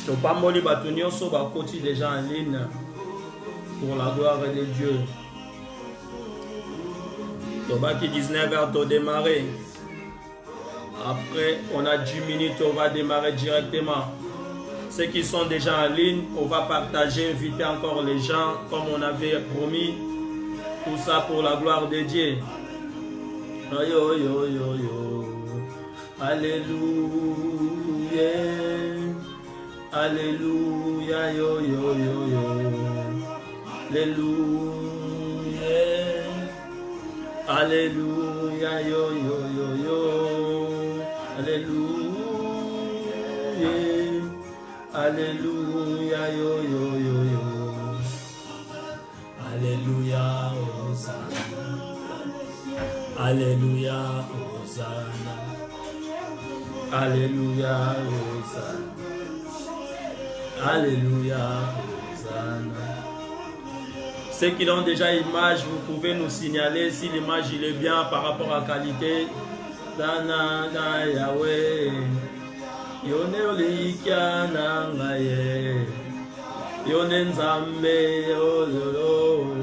Topamboli Batunio Soba Koti déjà en ligne pour la gloire de Dieu. Tobaki 19h de démarrer. Après, on a 10 minutes, on va démarrer directement. Ceux qui sont déjà en ligne, on va partager, inviter encore les gens comme on avait promis. Tout ça pour la gloire de Dieu. Yo, yo, yo, yo. Alléluia. Alléluia, yo, yo, yo, yo. Alléluia. Alléluia, yo, yo, yo, yo. Alléluia. Alléluia, yo, yo, yo, yo. Alléluia, Hosanna. Alléluia, Hosanna. Alléluia, Hosanna. Alléluia, Hosanna. Ceux qui ont déjà image, vous pouvez nous signaler si l'image il est bien par rapport à la qualité. Dana na Yahweh. Yone olikia na ngaye. Yone nzambe ololo.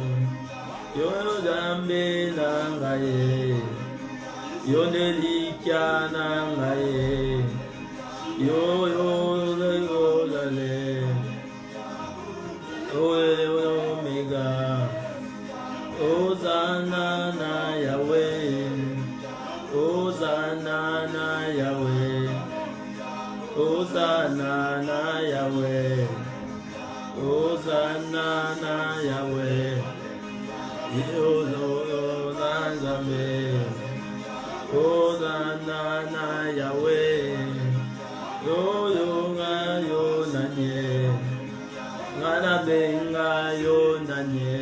Yone nzambe na ngaye. Yone likia na ngaye. Yo yo yo lale. Omega. Hosanna na Yahweh. Hosanna na Yahweh. Hosanna na Yahweh. Hosanna na Yahweh. Hosanna na Yahweh. Yo yo nga yo nanye. Ngana benga yo nanye.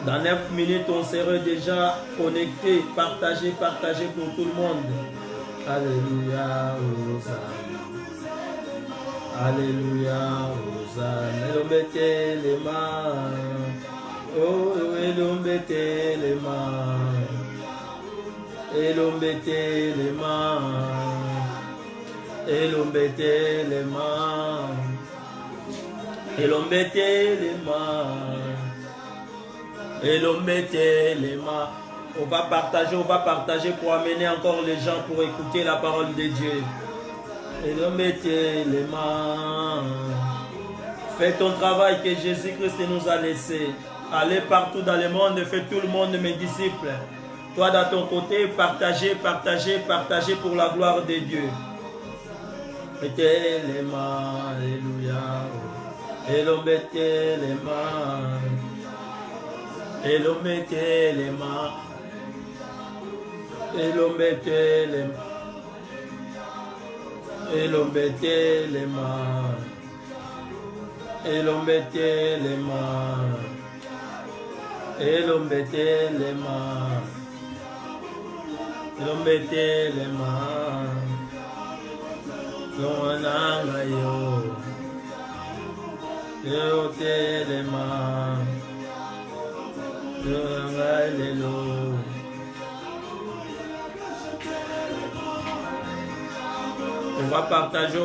Dans 9 minutes, on serait déjà connecté, partagé pour tout le monde. Alléluia, Hosanna. Alléluia, Hosanna. Elombete les mains. Oh, elombete les mains. Elombete les mains. Elombete les mains. Elombete les mains. Et l'on mettait les mains. On va partager pour amener encore les gens pour écouter la parole de Dieu. Et l'on mettait les mains. Fais ton travail que Jésus-Christ nous a laissé. Allez partout dans le monde, fais tout le monde mes disciples. Toi dans ton côté, partagez pour la gloire de Dieu. Mettez les mains, alléluia. Et l'on mettait les mains. Et l'on mettait les mains. Et l'on mettait les mains. Et l'on mettait les mains. Et l'on mettait les mains. Et l'on mettait les mains. Et l'on mettait les mains. L'on a yo. Et l'on mettait les mains. On va partager,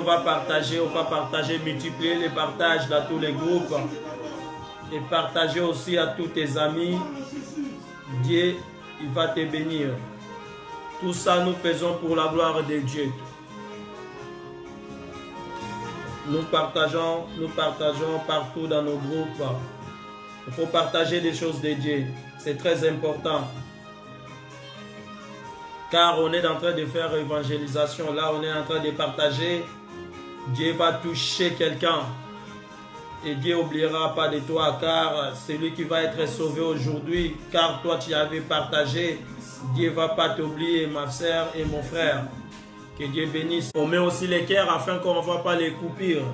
multiplier les partages dans tous les groupes et partager aussi à tous tes amis. Dieu, il va te bénir. Tout ça, nous faisons pour la gloire de Dieu. Nous partageons partout dans nos groupes. Il faut partager des choses de Dieu. C'est très important. Car on est en train de faire évangélisation. Là, on est en train de partager. Dieu va toucher quelqu'un. Et Dieu n'oubliera pas de toi. Car celui qui va être sauvé aujourd'hui, car toi tu avais partagé, Dieu ne va pas t'oublier, ma soeur et mon frère. Que Dieu bénisse. On met aussi les cœurs afin qu'on ne voit pas les coupures.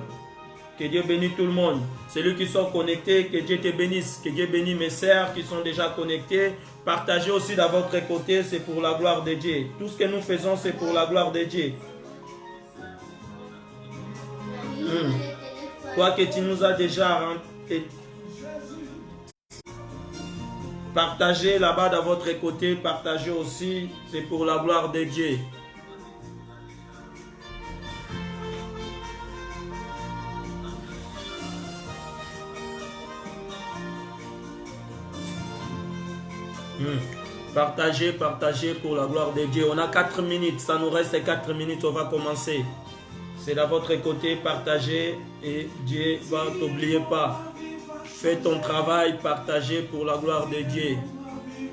Que Dieu bénisse tout le monde. Celui qui sont connectés, que Dieu te bénisse. Que Dieu bénisse mes sœurs qui sont déjà connectées. Partagez aussi dans votre côté, c'est pour la gloire de Dieu. Tout ce que nous faisons, c'est pour la gloire de Dieu. Toi que tu nous as déjà rentré. Partagez là-bas de votre côté, partagez aussi, c'est pour la gloire de Dieu. Partagez, partagez pour la gloire de Dieu. On a 4 minutes, ça nous reste 4 minutes, on va commencer. C'est de votre côté, partagez et Dieu va t'oublier pas. Fais ton travail, partagez pour la gloire de Dieu.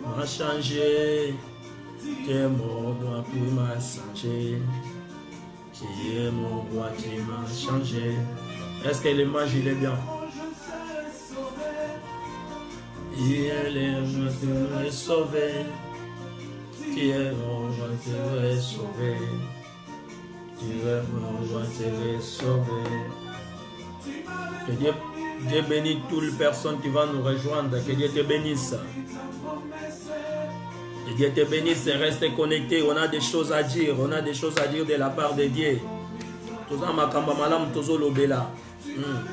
M'a changé, tu es mon roi, puis m'a changé. Tu es mon roi, tu m'as changé. Est-ce que l'image il est bien? Il est mon roi, tu m'as sauvé. Tu es mon roi, tu m'as sauvé. Tu es mon roi, tu m'as sauvé. Que Dieu bénisse toutes les personnes qui vont nous rejoindre. Que Dieu te bénisse. Que Dieu te bénisse et reste connecté. On a des choses à dire. On a des choses à dire de la part de Dieu. Tout ça, ma kamba malam tozo lobela.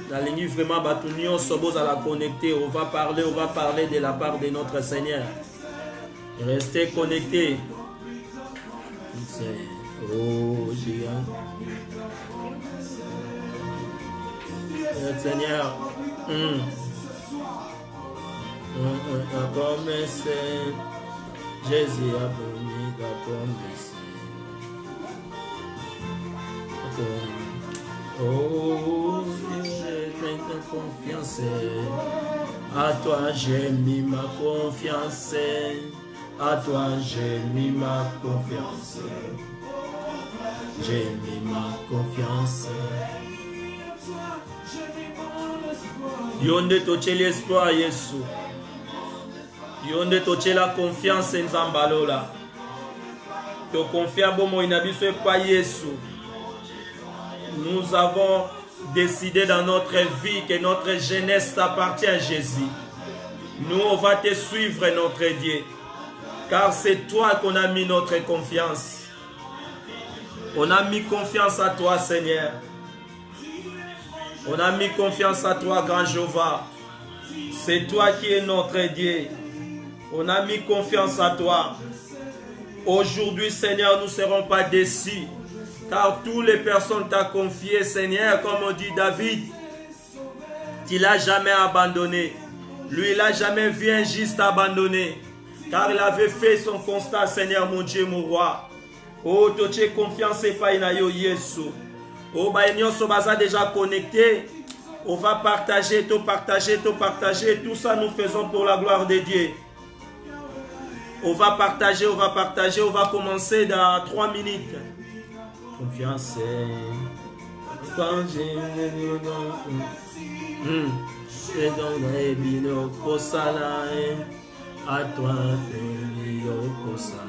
La ligne vraiment batunio sobos à la connecter. On va parler de la part de notre Seigneur. Restez connectés. Oh, géant. Seigneur, a promessé, Jésus a promis ta promesse. Oh, j'ai maintenant confiance. À toi j'ai mis ma confiance. À toi j'ai mis ma confiance. J'ai mis ma confiance. Yonde toche l'espoir Yesu. Yonde toche la confiance en Zambalola. To confia bomo inabiso pas Yesu. Nous avons décidé dans notre vie que notre jeunesse appartient à Jésus. Nous on va te suivre notre Dieu. Car c'est toi qu'on a mis notre confiance. On a mis confiance à toi Seigneur. On a mis confiance à toi, grand Jéhovah. C'est toi qui es notre Dieu. On a mis confiance à toi. Aujourd'hui, Seigneur, nous ne serons pas déçus. Car toutes les personnes t'ont confié, Seigneur, comme on dit David, tu ne l'as jamais abandonné. Lui, il n'a jamais vu un juste abandonné. Car il avait fait son constat, Seigneur, mon Dieu, mon roi. Oh, tu as confiance et pas inayo Yesu. Oh, bah, nous sommes déjà connectés. On va partager, tout partager, tout partager. Tout ça, nous faisons pour la gloire de Dieu. On va partager, on va partager. On va commencer dans 3 minutes. Confiance. C'est dans les bino kosala. À toi, bino kosala.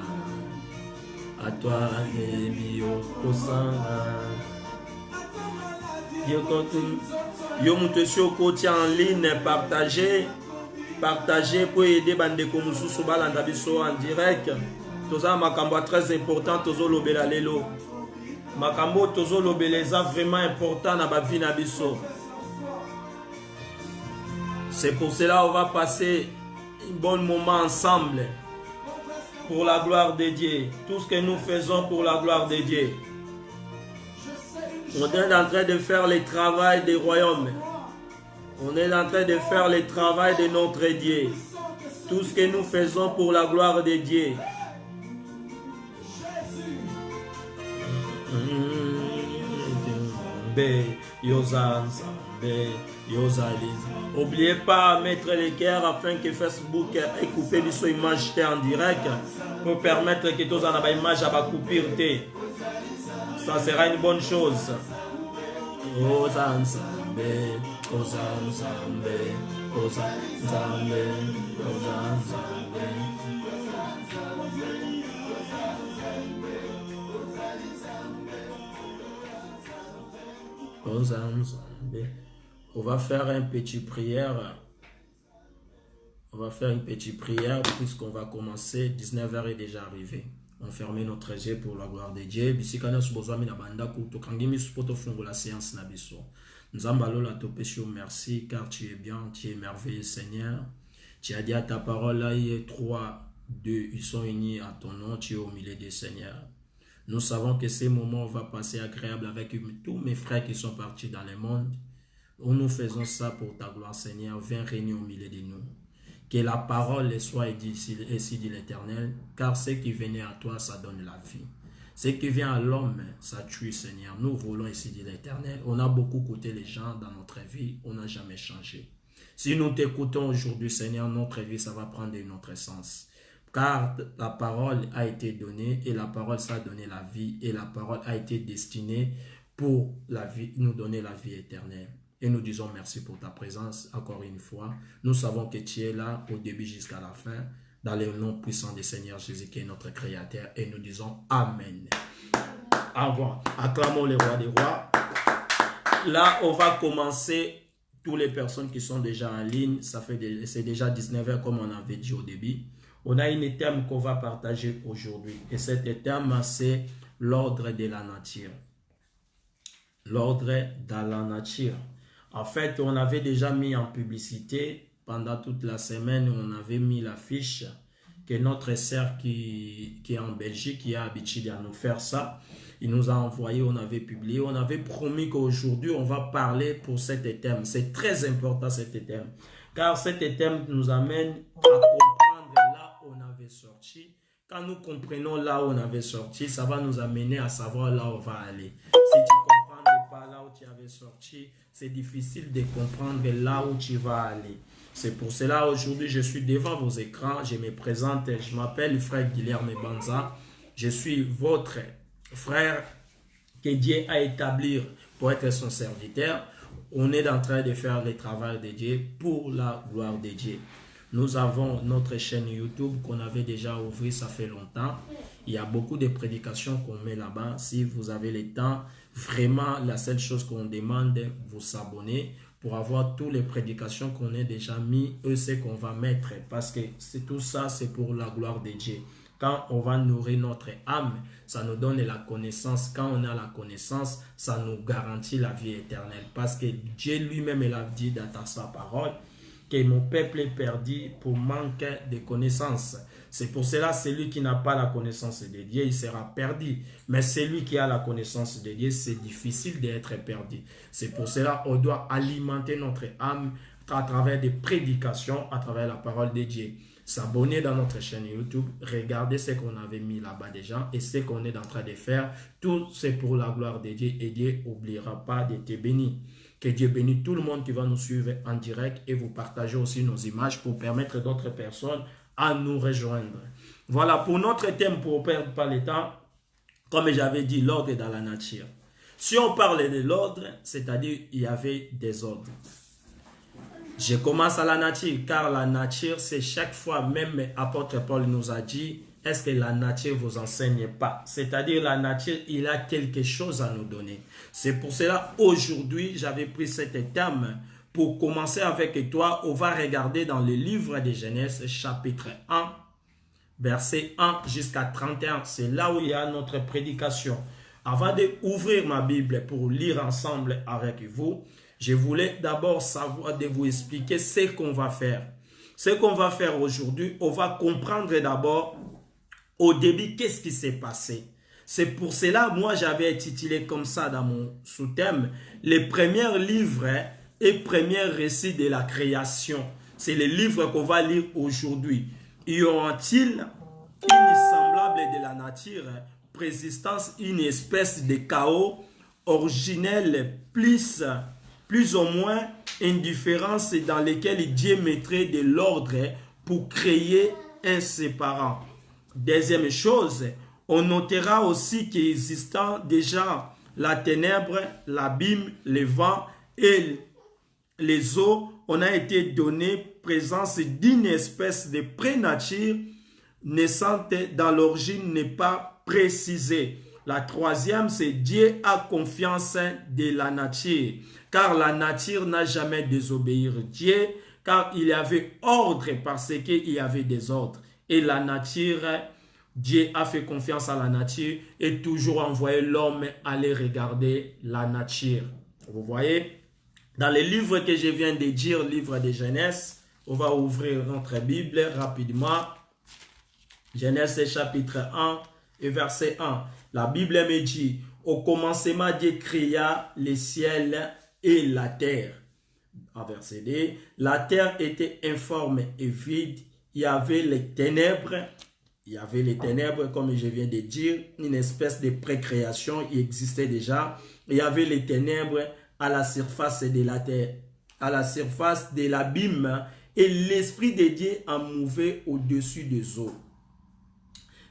À toi, bino kosala. Yo mutesio côté en ligne, partagez pour aider Bandeko Mususu balanda biso en direct. Toza makambo très important tozo lobela lelo. Makambo tozo lobeleza vraiment important na ba vie na biso. C'est pour cela on va passer un bon moment ensemble pour la gloire de Dieu. Tout ce que nous faisons pour la gloire de Dieu. On est en train de faire le travail des royaumes. On est en train de faire le travail de notre Dieu. Tout ce que nous faisons pour la gloire de Dieu. N'oubliez pas de mettre les cœurs afin que Facebook ait coupé son image en direct pour permettre que tous en aient une image à couper. Ça sera une bonne chose. On va faire une petite prière. On va faire une petite prière puisqu'on va commencer. 19h est déjà arrivé. On ferme notre yeux pour la gloire de Dieu. La séance na biso. Nous allons la merci car tu es bien, tu es merveilleux Seigneur. Tu as dit à ta parole, là, il y a 3, 2, ils sont unis à ton nom, tu es au milieu des seigneurs. Nous savons que ces moments vont passer agréables avec tous mes frères qui sont partis dans le monde. Nous faisons ça pour ta gloire, Seigneur. Viens régner au milieu de nous. Que la parole soit ici dit l'Éternel, car ce qui venait à toi, ça donne la vie. Ce qui vient à l'homme, ça tue, Seigneur. Nous voulons ici dit l'Éternel. On a beaucoup coûté les gens dans notre vie, on n'a jamais changé. Si nous t'écoutons aujourd'hui, Seigneur, notre vie, ça va prendre un autre sens. Car la parole a été donnée et la parole, ça a donné la vie et la parole a été destinée pour la vie, nous donner la vie éternelle. Et nous disons merci pour ta présence encore une fois. Nous savons que tu es là au début jusqu'à la fin, dans le nom puissant du Seigneur Jésus qui est notre Créateur. Et nous disons Amen. Au revoir. Acclamons le roi des rois. Là, on va commencer. Toutes les personnes qui sont déjà en ligne, c'est déjà 19h comme on avait dit au début. On a un thème qu'on va partager aujourd'hui. Et cet thème, c'est l'ordre de la nature. L'ordre de la nature. En fait, on avait déjà mis en publicité, pendant toute la semaine, on avait mis l'affiche que notre sœur qui est en Belgique, qui a l'habitude à nous faire ça, il nous a envoyé, on avait publié, on avait promis qu'aujourd'hui, on va parler pour cet thème. C'est très important cet thème, car cet thème nous amène à comprendre là où on avait sorti. Quand nous comprenons là où on avait sorti, ça va nous amener à savoir là où on va aller. Si tu ne comprends pas là où tu avais sorti, c'est difficile de comprendre là où tu vas aller. C'est pour cela aujourd'hui, je suis devant vos écrans, je me présente, je m'appelle frère Guilherme Banza, je suis votre frère que Dieu a établi pour être son serviteur. On est en train de faire le travail de Dieu pour la gloire de Dieu. Nous avons notre chaîne YouTube qu'on avait déjà ouverte, ça fait longtemps. Il y a beaucoup de prédications qu'on met là-bas. Si vous avez le temps, vraiment, la seule chose qu'on demande, vous abonner pour avoir toutes les prédications qu'on a déjà mis, c'est qu'on va mettre. Parce que tout ça, c'est pour la gloire de Dieu. Quand on va nourrir notre âme, ça nous donne la connaissance. Quand on a la connaissance, ça nous garantit la vie éternelle. Parce que Dieu lui-même l'a dit dans sa parole, que mon peuple est perdu pour manque de connaissances. C'est pour cela, celui qui n'a pas la connaissance de Dieu, il sera perdu. Mais celui qui a la connaissance de Dieu, c'est difficile d'être perdu. C'est pour cela on doit alimenter notre âme à travers des prédications, à travers la parole de Dieu. S'abonner dans notre chaîne YouTube, regarder ce qu'on avait mis là-bas déjà et ce qu'on est en train de faire. Tout c'est pour la gloire de Dieu et Dieu n'oubliera pas de te bénir. Que Dieu bénisse tout le monde qui va nous suivre en direct et vous partagez aussi nos images pour permettre d'autres personnes à nous rejoindre. Voilà, pour notre thème, pour ne perdre pas le temps, comme j'avais dit, l'ordre dans la nature. Si on parle de l'ordre, c'est-à-dire il y avait des ordres. Je commence à la nature, car la nature, c'est chaque fois, même apôtre Paul nous a dit, est-ce que la nature ne vous enseigne pas? C'est-à-dire la nature, il a quelque chose à nous donner. C'est pour cela, aujourd'hui, j'avais pris cet thème. Pour commencer avec toi, on va regarder dans le livre de Genèse, chapitre 1, verset 1 jusqu'à 31. C'est là où il y a notre prédication. Avant d'ouvrir ma Bible pour lire ensemble avec vous, je voulais d'abord savoir de vous expliquer ce qu'on va faire. Ce qu'on va faire aujourd'hui, on va comprendre d'abord au début qu'est-ce qui s'est passé. C'est pour cela, moi j'avais intitulé comme ça dans mon sous-thème, les premiers livres et premiers récits de la création. C'est les livres qu'on va lire aujourd'hui. Y aura-t-il une semblable de la nature, présistance, une espèce de chaos originel, plus ou moins indifférence dans lequel Dieu mettrait de l'ordre pour créer un séparant. Deuxième chose, on notera aussi qu'existant déjà la ténèbre, l'abîme, le vent et les eaux, on a été donné présence d'une espèce de prénature naissante dans l'origine n'est pas précisée. La troisième, c'est Dieu a confiance de la nature, car la nature n'a jamais désobéi Dieu, car il y avait ordre parce qu'il y avait des ordres. Et la nature, Dieu a fait confiance à la nature et toujours envoyé l'homme aller regarder la nature. Vous voyez, dans le livre que je viens de dire, livre de Genèse, On va ouvrir notre Bible rapidement. Genèse chapitre 1 et verset 1. La Bible me dit, au commencement Dieu créa les ciels et la terre. En verset 2, la terre était informe et vide. Il y avait les ténèbres. Il y avait les ténèbres, comme je viens de dire, une espèce de précréation, il existait déjà. Il y avait les ténèbres à la surface de la terre, à la surface de l'abîme, et l'Esprit de Dieu en mouvait au-dessus des eaux.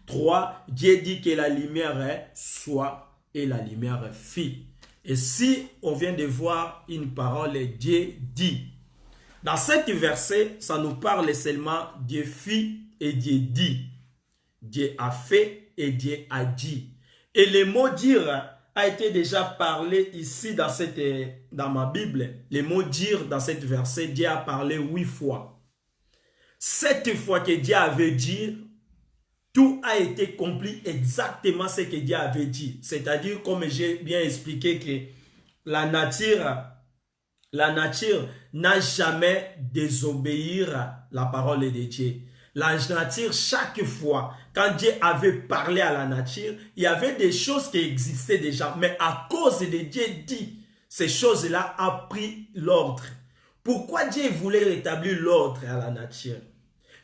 3. Dieu dit que la lumière soit, et la lumière fit. Et si on vient de voir une parole, Dieu dit. Dans cet verset, ça nous parle seulement Dieu fit et Dieu dit. Dieu a fait et Dieu a dit. Et le mot dire a été déjà parlé ici dans ma Bible. Le mot dire dans cet verset, Dieu a parlé 8 fois. 7 fois que Dieu avait dit, tout a été accompli exactement ce que Dieu avait dit. C'est-à-dire, comme j'ai bien expliqué, que la nature n'a jamais désobéir à la parole de Dieu. La nature, chaque fois, quand Dieu avait parlé à la nature, il y avait des choses qui existaient déjà. Mais à cause de Dieu dit, ces choses-là ont pris l'ordre. Pourquoi Dieu voulait rétablir l'ordre à la nature?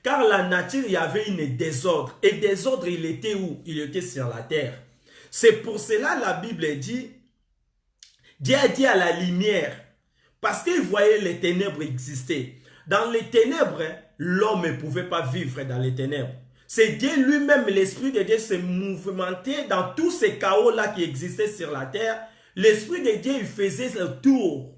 Car la nature, il y avait une désordre. Et désordre, il était où? Il était sur la terre. C'est pour cela la Bible dit, Dieu a dit à la lumière, parce qu'il voyait les ténèbres exister. Dans les ténèbres, l'homme ne pouvait pas vivre dans les ténèbres. C'est Dieu lui-même, l'Esprit de Dieu se mouvementait dans tous ces chaos-là qui existaient sur la terre. L'Esprit de Dieu il faisait le tour.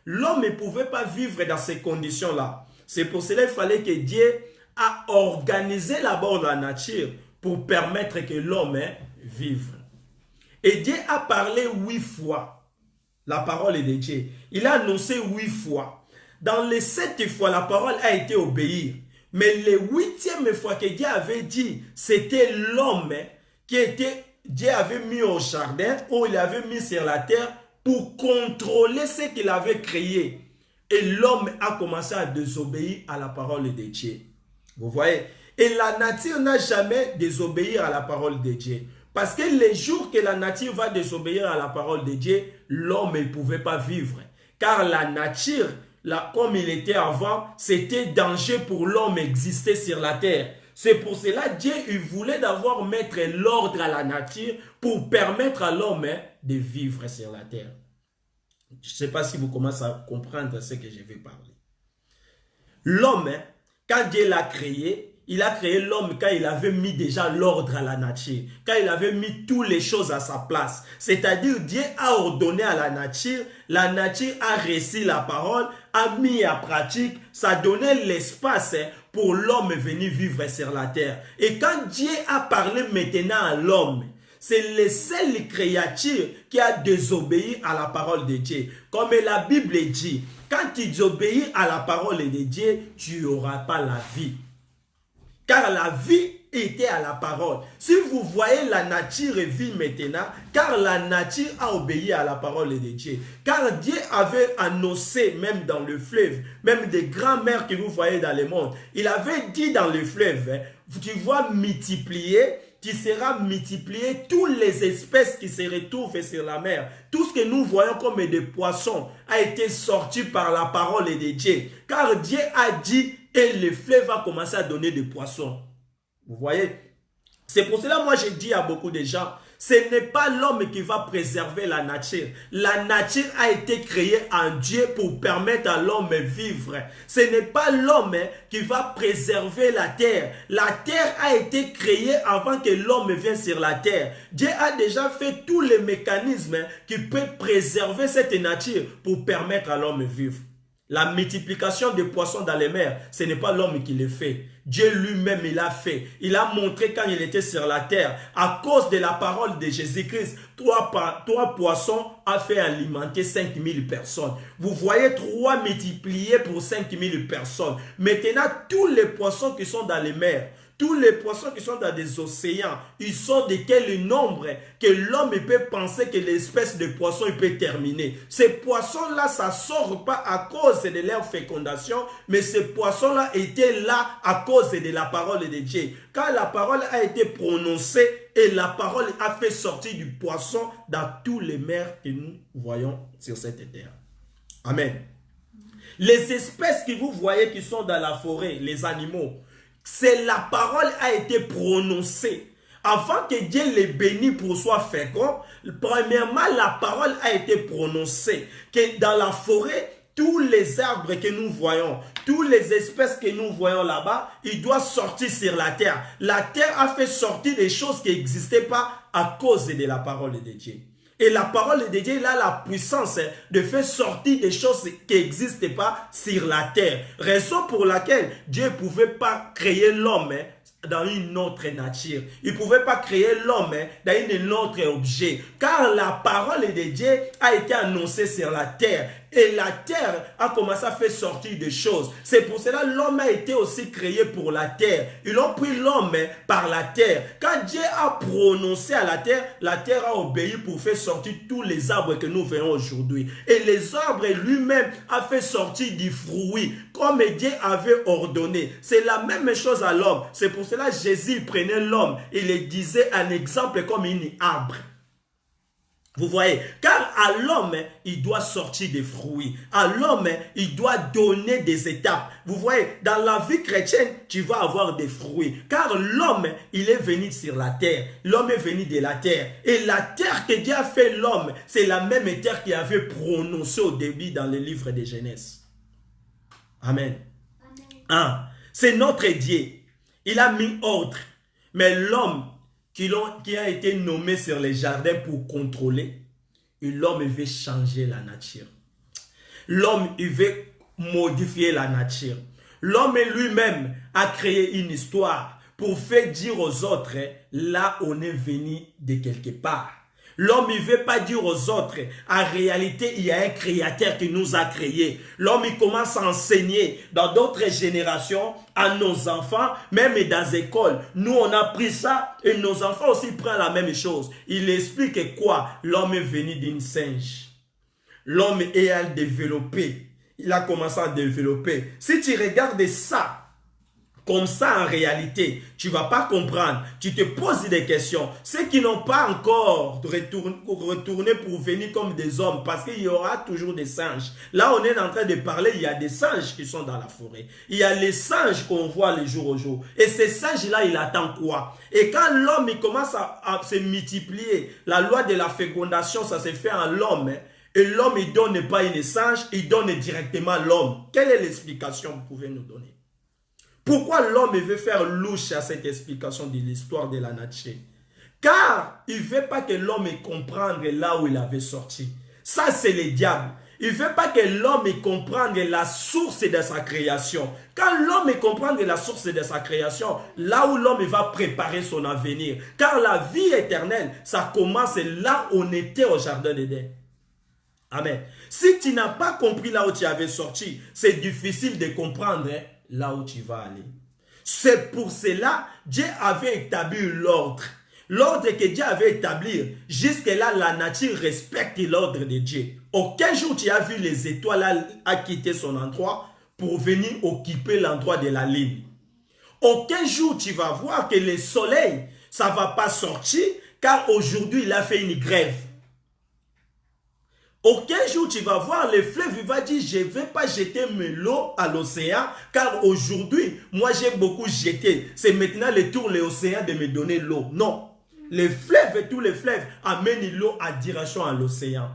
L'homme ne pouvait pas vivre dans ces conditions-là. C'est pour cela qu'il fallait que Dieu a organisé d'abord la nature pour permettre que l'homme vive. Et Dieu a parlé 8 fois. La parole est de Dieu. Il a annoncé 8 fois. Dans les 7 fois, la parole a été obéie. Mais les 8e fois que Dieu avait dit, c'était l'homme qui était, Dieu avait mis au jardin, ou il avait mis sur la terre pour contrôler ce qu'il avait créé. Et l'homme a commencé à désobéir à la parole de Dieu. Vous voyez? Et la nature n'a jamais désobéi à la parole de Dieu. Parce que les jours que la nature va désobéir à la parole de Dieu, l'homme ne pouvait pas vivre. Car la nature, comme il était avant, c'était danger pour l'homme d'exister sur la terre. C'est pour cela que Dieu il voulait mettre l'ordre à la nature pour permettre à l'homme de vivre sur la terre. Je ne sais pas si vous commencez à comprendre ce que je vais parler. L'homme, quand Dieu l'a créé, il a créé l'homme quand il avait mis déjà l'ordre à la nature, quand il avait mis toutes les choses à sa place. C'est-à-dire, Dieu a ordonné à la nature a reçu la parole, a mis en pratique, ça donnait l'espace pour l'homme venir vivre sur la terre. Et quand Dieu a parlé maintenant à l'homme, c'est le seul créature qui a désobéi à la parole de Dieu. Comme la Bible dit, quand tu désobéis à la parole de Dieu, tu n'auras pas la vie. Car la vie était à la parole. Si vous voyez la nature vit maintenant, car la nature a obéi à la parole de Dieu. Car Dieu avait annoncé, même dans le fleuve, même des grands mers que vous voyez dans le monde, il avait dit dans le fleuve, tu vas multiplier, tu seras multiplié toutes les espèces qui se retrouvent sur la mer. Tout ce que nous voyons comme des poissons a été sorti par la parole de Dieu. Car Dieu a dit, et le fleuve va commencer à donner des poissons. Vous voyez? C'est pour cela, moi, je dis à beaucoup de gens, ce n'est pas l'homme qui va préserver la nature. La nature a été créée en Dieu pour permettre à l'homme de vivre. Ce n'est pas l'homme qui va préserver la terre. La terre a été créée avant que l'homme vienne sur la terre. Dieu a déjà fait tous les mécanismes qui peuvent préserver cette nature pour permettre à l'homme de vivre. La multiplication des poissons dans les mers, ce n'est pas l'homme qui le fait. Dieu lui-même, il l'a fait. Il a montré quand il était sur la terre. À cause de la parole de Jésus-Christ, trois poissons ont fait alimenter 5000 personnes. Vous voyez 3 multipliés pour 5000 personnes. Maintenant, tous les poissons qui sont dans les mers, Tous les poissons qui sont dans des océans, ils sont de quel nombre que l'homme peut penser que l'espèce de poisson il peut terminer. Ces poissons-là, ça ne sort pas à cause de leur fécondation, mais ces poissons-là étaient là à cause de la parole de Dieu. Quand la parole a été prononcée et la parole a fait sortir du poisson dans tous les mers que nous voyons sur cette terre. Amen. Les espèces que vous voyez qui sont dans la forêt, les animaux, c'est la parole a été prononcée. Avant que Dieu les bénisse pour soit fécond, premièrement, la parole a été prononcée. Que dans la forêt, tous les arbres que nous voyons, toutes les espèces que nous voyons là-bas, ils doivent sortir sur la terre. La terre a fait sortir des choses qui n'existaient pas à cause de la parole de Dieu. Et la parole de Dieu, il a la puissance de faire sortir des choses qui n'existaient pas sur la terre. Raison pour laquelle Dieu ne pouvait pas créer l'homme dans une autre nature. Il ne pouvait pas créer l'homme dans un autre objet. Car la parole de Dieu a été annoncée sur la terre. Et la terre a commencé à faire sortir des choses. C'est pour cela que l'homme a été aussi créé pour la terre. Ils ont pris l'homme par la terre. Quand Dieu a prononcé à la terre a obéi pour faire sortir tous les arbres que nous voyons aujourd'hui. Et les arbres lui-même a fait sortir du fruit, comme Dieu avait ordonné. C'est la même chose à l'homme. C'est pour cela que Jésus prenait l'homme et le disait un exemple comme un arbre. Vous voyez, car à l'homme, il doit sortir des fruits. À l'homme, il doit donner des étapes. Vous voyez, dans la vie chrétienne, tu vas avoir des fruits. Car l'homme, il est venu sur la terre. L'homme est venu de la terre. Et la terre que Dieu a fait l'homme, c'est la même terre qu'il avait prononcée au début dans le livre de Genèse. Amen. Ah, c'est notre Dieu. Il a mis ordre. Mais l'homme qui a été nommé sur les jardins pour contrôler, et l'homme veut changer la nature. L'homme veut modifier la nature. L'homme lui-même a créé une histoire pour faire dire aux autres, là on est venu de quelque part. L'homme ne veut pas dire aux autres, en réalité, il y a un créateur qui nous a créés. L'homme, il commence à enseigner dans d'autres générations à nos enfants, même dans les écoles. Nous, on a pris ça et nos enfants aussi prennent la même chose. Il explique quoi? L'homme est venu d'une singe. L'homme est développé. Il a commencé à développer. Si tu regardes ça, comme ça en réalité, tu ne vas pas comprendre. Tu te poses des questions. Ceux qui n'ont pas encore retourné pour venir comme des hommes, parce qu'il y aura toujours des singes. Là, on est en train de parler, il y a des singes qui sont dans la forêt. Il y a les singes qu'on voit les jours au jour. Et ces singes-là, il attend quoi? Et quand l'homme commence à se multiplier, la loi de la fécondation, ça se fait en l'homme. Et l'homme, il ne donne pas une singe, il donne directement l'homme. Quelle est l'explication que vous pouvez nous donner? Pourquoi l'homme veut faire louche à cette explication de l'histoire de la nature? Car il ne veut pas que l'homme comprenne là où il avait sorti. Ça, c'est le diable. Il ne veut pas que l'homme comprenne la source de sa création. Quand l'homme comprend la source de sa création, là où l'homme va préparer son avenir. Car la vie éternelle, ça commence là où on était au jardin d'Éden. Amen. Si tu n'as pas compris là où tu avais sorti, c'est difficile de comprendre là où tu vas aller. C'est pour cela que Dieu avait établi l'ordre. L'ordre que Dieu avait établi, jusque-là, la nature respecte l'ordre de Dieu. Aucun jour tu as vu les étoiles à quitter son endroit pour venir occuper l'endroit de la ligne. Aucun jour tu vas voir que le soleil, ça ne va pas sortir, car aujourd'hui il a fait une grève. Aucun jour tu vas voir le fleuve, il va dire je ne vais pas jeter mes lots à l'océan car aujourd'hui, moi j'ai beaucoup jeté. C'est maintenant le tour de l'océan de me donner l'eau. Non. Les fleuves et tous les fleuves amènent l'eau à direction à l'océan.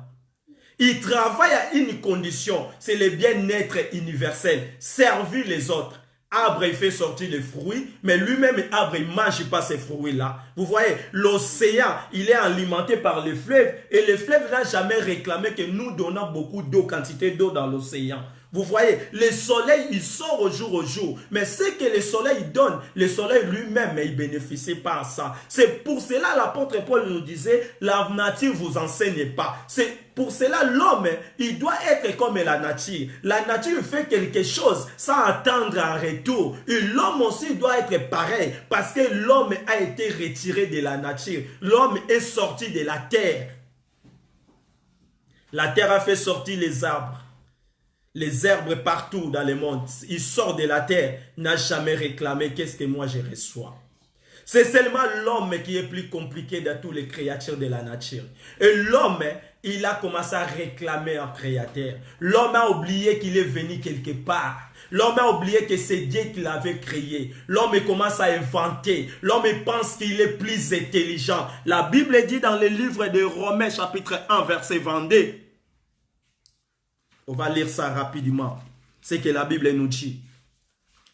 Il travaille à une condition, c'est le bien-être universel, servir les autres. Arbre, il fait sortir les fruits, mais lui-même, arbre, il ne mange pas ces fruits-là. Vous voyez, l'océan, il est alimenté par les fleuves, et les fleuves n'a jamais réclamé que nous donnons beaucoup d'eau, quantité d'eau dans l'océan. Vous voyez, le soleil, il sort au jour. Mais ce que le soleil donne, le soleil lui-même, il bénéficie pas à ça. C'est pour cela l'apôtre Paul nous disait, la nature vous enseigne pas. C'est pour cela l'homme, il doit être comme la nature. La nature fait quelque chose sans attendre un retour. Et l'homme aussi doit être pareil parce que l'homme a été retiré de la nature. L'homme est sorti de la terre. La terre a fait sortir les arbres. Les herbes partout dans le monde, il sort de la terre, n'a jamais réclamé qu'est-ce que moi je reçois. C'est seulement l'homme qui est plus compliqué de toutes les créatures de la nature. Et l'homme, il a commencé à réclamer un créateur. L'homme a oublié qu'il est venu quelque part. L'homme a oublié que c'est Dieu qui l'avait créé. L'homme commence à inventer. L'homme pense qu'il est plus intelligent. La Bible dit dans le livre de Romains chapitre 1 verset 22. On va lire ça rapidement. C'est que la Bible nous dit.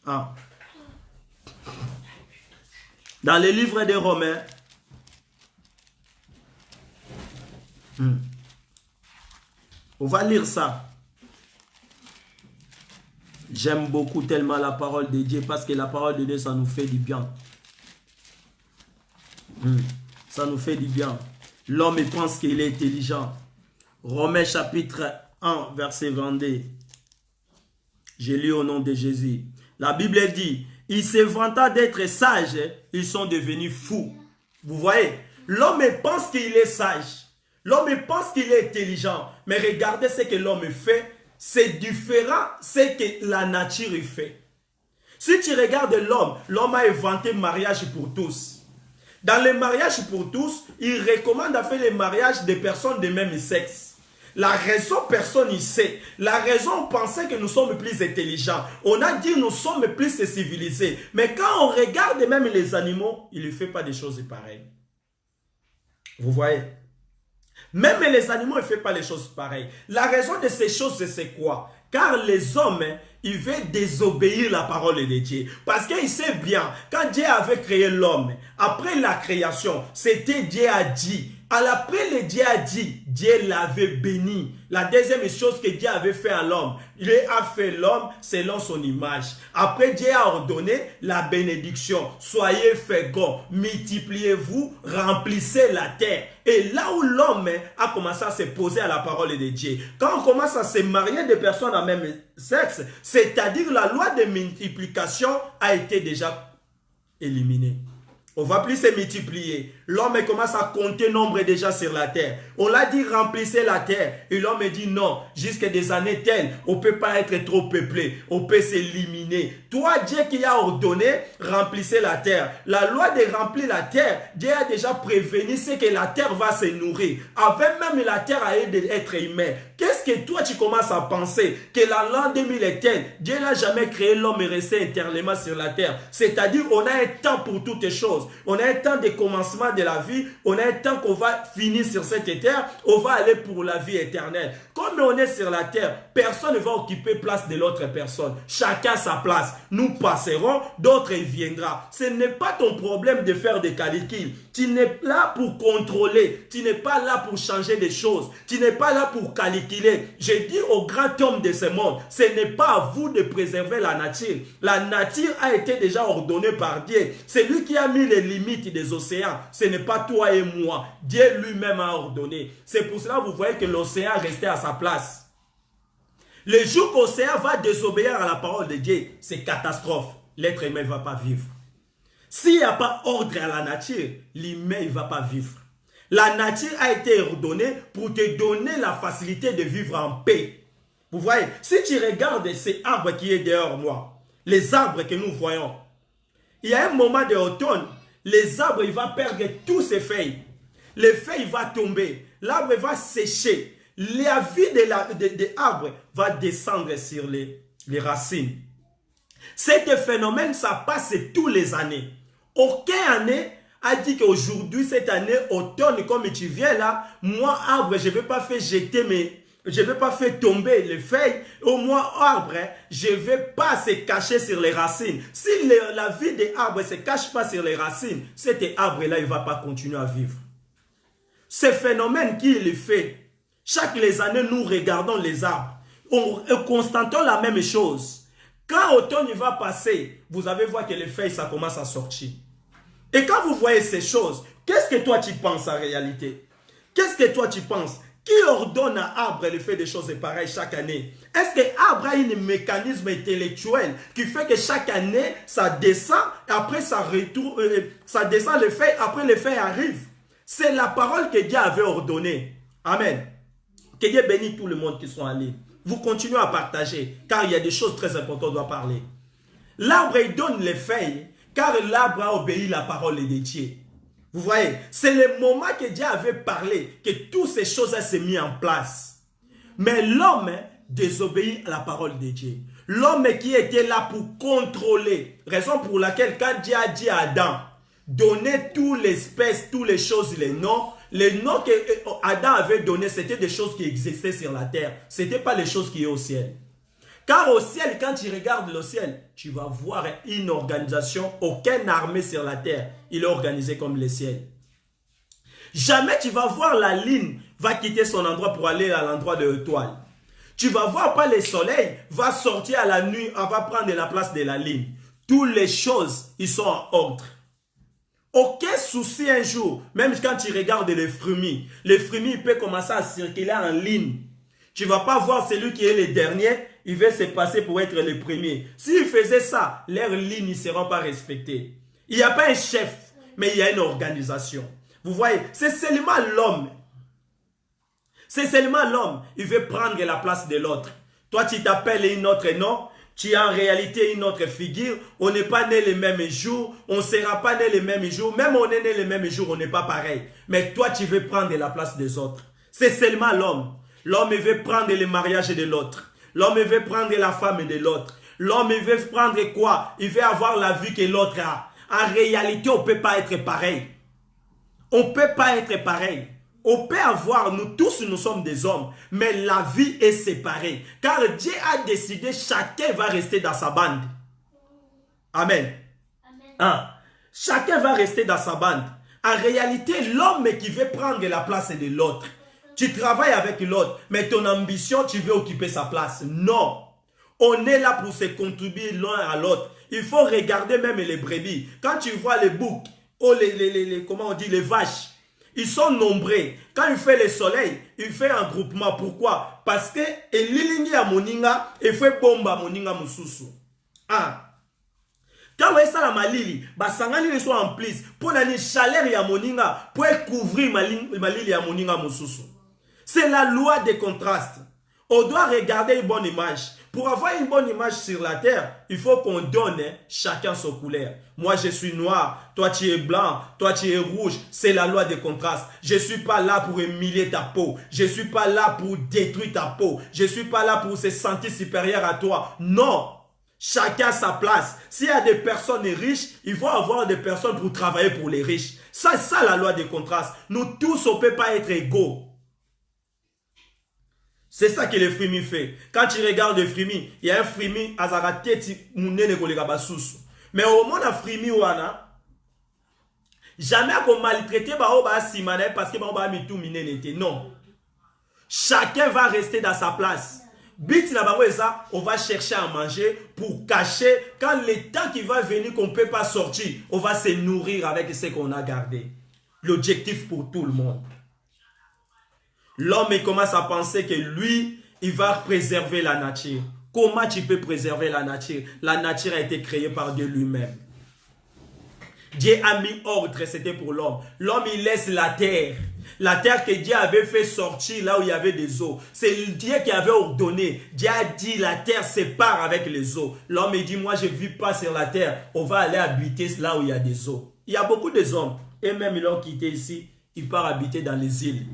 Ah. Dans le livre de Romains. On va lire ça. J'aime beaucoup tellement la parole de Dieu parce que la parole de Dieu, ça nous fait du bien. Ça nous fait du bien. L'homme pense qu'il est intelligent. Romains chapitre 1, verset 22. J'ai lu au nom de Jésus. La Bible dit, ils se vantant d'être sages, ils sont devenus fous. Vous voyez, l'homme pense qu'il est sage. L'homme pense qu'il est intelligent. Mais regardez ce que l'homme fait. C'est différent de ce que la nature fait. Si tu regardes l'homme, l'homme a inventé le mariage pour tous. Dans le mariage pour tous, il recommande à faire le mariage des personnes de même sexe. La raison, personne ne sait. La raison, on pensait que nous sommes plus intelligents. On a dit que nous sommes plus civilisés. Mais quand on regarde même les animaux, ils ne font pas des choses pareilles. Vous voyez? Même les animaux ne font pas les choses pareilles. La raison de ces choses, c'est quoi? Car les hommes, ils veulent désobéir la parole de Dieu. Parce qu'ils savent bien, quand Dieu avait créé l'homme, après la création, c'était Dieu a dit. Après le Dieu a dit, Dieu l'avait béni. La deuxième chose que Dieu avait fait à l'homme, il a fait l'homme selon son image. Après Dieu a ordonné la bénédiction. Soyez féconds, multipliez-vous, remplissez la terre. Et là où l'homme a commencé à se poser à la parole de Dieu, quand on commence à se marier des personnes de même sexe, c'est-à-dire la loi de multiplication a été déjà éliminée. On va plus se multiplier. L'homme commence à compter nombre déjà sur la terre. On l'a dit remplissez la terre. Et l'homme dit non, jusqu'à des années telles, on ne peut pas être trop peuplé. On peut s'éliminer. Toi, Dieu qui a ordonné, remplissez la terre. La loi de remplir la terre, Dieu a déjà prévenu, c'est que la terre va se nourrir. Avec même la terre à être humain. Qu'est-ce que toi tu commences à penser? Que l'an 2000 est tel. Dieu n'a jamais créé l'homme et resté éternellement sur la terre. C'est-à-dire on a un temps pour toutes les choses. On a un temps de commencement de la vie. On a un temps qu'on va finir sur cette terre. On va aller pour la vie éternelle. Comme on est sur la terre, personne ne va occuper place de l'autre personne. Chacun sa place. Nous passerons, d'autres viendront. Ce n'est pas ton problème de faire des calculs. Tu n'es pas là pour contrôler. Tu n'es pas là pour changer des choses. Tu n'es pas là pour calculer. Je dis au grand homme de ce monde, ce n'est pas à vous de préserver la nature. La nature a été déjà ordonnée par Dieu. C'est lui qui a mis les limites des océans. Ce n'est pas toi et moi. Dieu lui-même a ordonné. C'est pour cela que vous voyez que l'océan restait à sa place. Le jour que l'océan va désobéir à la parole de Dieu, c'est catastrophe. L'être humain ne va pas vivre. S'il n'y a pas ordre à la nature, l'humain ne va pas vivre. La nature a été ordonnée pour te donner la facilité de vivre en paix. Vous voyez, si tu regardes ces arbres qui est dehors moi, les arbres que nous voyons, il y a un moment d'automne, les arbres ils vont perdre tous ses feuilles. Les feuilles vont tomber, l'arbre va sécher. La vie de l'arbre va descendre sur les racines. Cet phénomène, ça passe tous les années. Aucune année a dit qu'aujourd'hui, cette année, automne, comme tu viens là, moi, arbre, je ne vais pas faire jeter je ne vais pas faire tomber les feuilles. Au moins, arbre, je ne vais pas se cacher sur les racines. Si la vie des arbres ne se cache pas sur les racines, cet arbre-là, il ne va pas continuer à vivre. Ce phénomène qu'il fait, chaque les années, nous regardons les arbres. constatons la même chose. Quand automne va passer, vous allez voir que les feuilles, ça commence à sortir. Et quand vous voyez ces choses, qu'est-ce que toi tu penses en réalité? Qu'est-ce que toi tu penses? Qui ordonne à arbre de faire des choses pareilles chaque année? Est-ce que arbre a un mécanisme intellectuel qui fait que chaque année, ça descend, et après ça retourne, ça descend les feuilles, après les feuilles arrivent? C'est la parole que Dieu avait ordonnée. Amen. Que Dieu bénisse tout le monde qui sont allés. Vous continuez à partager, car il y a des choses très importantes, on doit parler. L'arbre, il donne les feuilles, car l'arbre a obéi la parole de Dieu. Vous voyez, c'est le moment que Dieu avait parlé, que toutes ces choses s'est mis en place. Mais l'homme désobéit à la parole de Dieu. L'homme qui était là pour contrôler, raison pour laquelle quand Dieu a dit à Adam, donnez toutes les espèces, toutes les choses, les noms que Adam avait donnés, c'était des choses qui existaient sur la terre. Ce n'était pas les choses qui sont au ciel. Car au ciel, quand tu regardes le ciel, tu vas voir une organisation, aucune armée sur la terre, il est organisé comme le ciel. Jamais tu vas voir la ligne va quitter son endroit pour aller à l'endroit de l'étoile. Tu vas voir pas le soleil va sortir à la nuit, on va prendre la place de la ligne. Toutes les choses, ils sont en ordre. Aucun souci un jour, même quand tu regardes les fruits peuvent commencer à circuler en ligne. Tu ne vas pas voir celui qui est le dernier, il va se passer pour être le premier. S'il faisait ça, leurs lignes ne seront pas respectées. Il n'y a pas un chef, mais il y a une organisation. Vous voyez, c'est seulement l'homme. C'est seulement l'homme, il veut prendre la place de l'autre. Toi, tu t'appelles un autre nom, tu as en réalité une autre figure. On n'est pas né les mêmes jours, on ne sera pas né les mêmes jours. Même on est né les mêmes jours, on n'est pas pareil. Mais toi, tu veux prendre la place des autres. C'est seulement l'homme. L'homme veut prendre le mariage de l'autre. L'homme veut prendre la femme de l'autre. L'homme veut prendre quoi? Il veut avoir la vie que l'autre a. En réalité, on ne peut pas être pareil. On ne peut pas être pareil. On peut avoir, nous tous, nous sommes des hommes, mais la vie est séparée. Car Dieu a décidé, chacun va rester dans sa bande. Amen. Hein? Chacun va rester dans sa bande. En réalité, l'homme qui veut prendre la place de l'autre. Tu travailles avec l'autre, mais ton ambition, tu veux occuper sa place. Non. On est là pour se contribuer l'un à l'autre. Il faut regarder même les brebis. Quand tu vois les boucs, oh comment on dit, les vaches, ils sont nombreux. Quand il fait le soleil, il fait un groupement. Pourquoi? Parce que il a moninga, il fait bomba moninga mususu. Ah. Quand vous voyez ça la malili, basangani les soit en plus pour la chaleur ya moninga pour couvrir malili ya moninga mususu. C'est la loi des contrastes. On doit regarder une bonne image. Pour avoir une bonne image sur la terre, il faut qu'on donne chacun sa couleur. Moi, je suis noir, toi tu es blanc, toi tu es rouge. C'est la loi des contrastes. Je ne suis pas là pour humilier ta peau. Je ne suis pas là pour détruire ta peau. Je ne suis pas là pour se sentir supérieur à toi. Non. Chacun a sa place. S'il y a des personnes riches, il faut avoir des personnes pour travailler pour les riches. C'est ça la loi des contrastes. Nous tous, on ne peut pas être égaux. C'est ça que le frimi fait. Quand tu regardes le frimi, il y a un frimi azarate mounene kolega basusu. Mais au monde a frimi wana, jamais qu'on maltraité ba oba simane parce que ba oba mitou minenete. Non. Chacun va rester dans sa place. Bit na ça, on va chercher à manger pour cacher quand le temps qui va venir qu'on ne peut pas sortir, on va se nourrir avec ce qu'on a gardé. L'objectif pour tout le monde. L'homme commence à penser que lui, il va préserver la nature. Comment tu peux préserver la nature? La nature a été créée par Dieu lui-même. Dieu a mis ordre, c'était pour l'homme. L'homme, il laisse la terre. La terre que Dieu avait fait sortir là où il y avait des eaux. C'est Dieu qui avait ordonné. Dieu a dit, la terre sépare avec les eaux. L'homme, il dit, moi, je ne vis pas sur la terre. On va aller habiter là où il y a des eaux. Il y a beaucoup de hommes. Et même, ils l'ont quitté ici. Ils partent habiter dans les îles.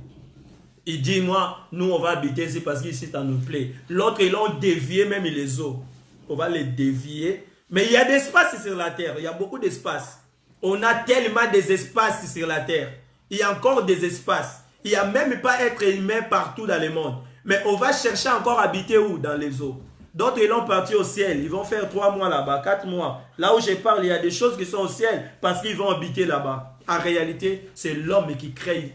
Il dit, moi, nous, on va habiter ici parce qu'ici, ça nous plaît. L'autre, ils l'ont dévié, même les eaux. On va les dévier. Mais il y a des espaces sur la terre. Il y a beaucoup d'espaces. On a tellement des espaces sur la terre. Il y a encore des espaces. Il n'y a même pas être humain partout dans le monde. Mais on va chercher encore à habiter où? Dans les eaux. D'autres, ils l'ont parti au ciel. Ils vont faire 3 mois là-bas, 4 mois. Là où je parle, il y a des choses qui sont au ciel parce qu'ils vont habiter là-bas. En réalité, c'est l'homme qui crée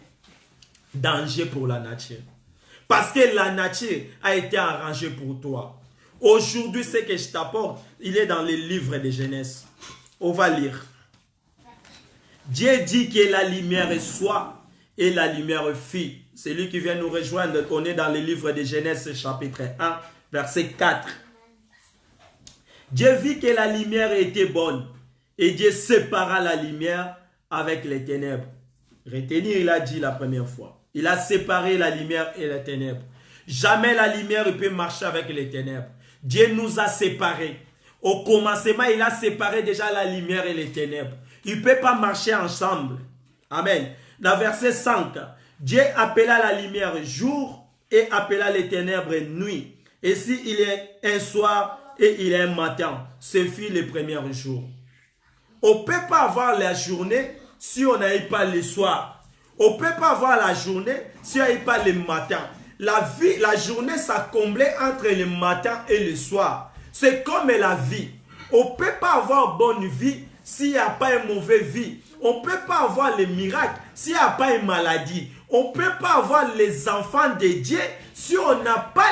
danger pour la nature. Parce que la nature a été arrangée pour toi. Aujourd'hui, ce que je t'apporte, il est dans les livres de Genèse. On va lire. Dieu dit que la lumière soit et la lumière fit. C'est lui qui vient nous rejoindre. On est dans les livres de Genèse chapitre 1, verset 4. Dieu vit que la lumière était bonne et Dieu sépara la lumière avec les ténèbres. Retenir, il a dit la première fois. Il a séparé la lumière et les ténèbres. Jamais la lumière ne peut marcher avec les ténèbres. Dieu nous a séparés. Au commencement, il a séparé déjà la lumière et les ténèbres. Ils ne peuvent pas marcher ensemble. Amen. Dans verset 5, Dieu appela la lumière jour et appela les ténèbres nuit. Et si il est un soir et il est un matin, ce fut le premier jour. On ne peut pas avoir la journée si on n'a pas le soir. On ne peut pas avoir la journée si on n'a pas le matin. La journée s'accomblait entre le matin et le soir. C'est comme la vie. On ne peut pas avoir bonne vie s'il n'y a pas une mauvaise vie. On ne peut pas avoir les miracles s'il n'y a pas une maladie. On ne peut pas avoir les enfants de Dieu si on n'a pas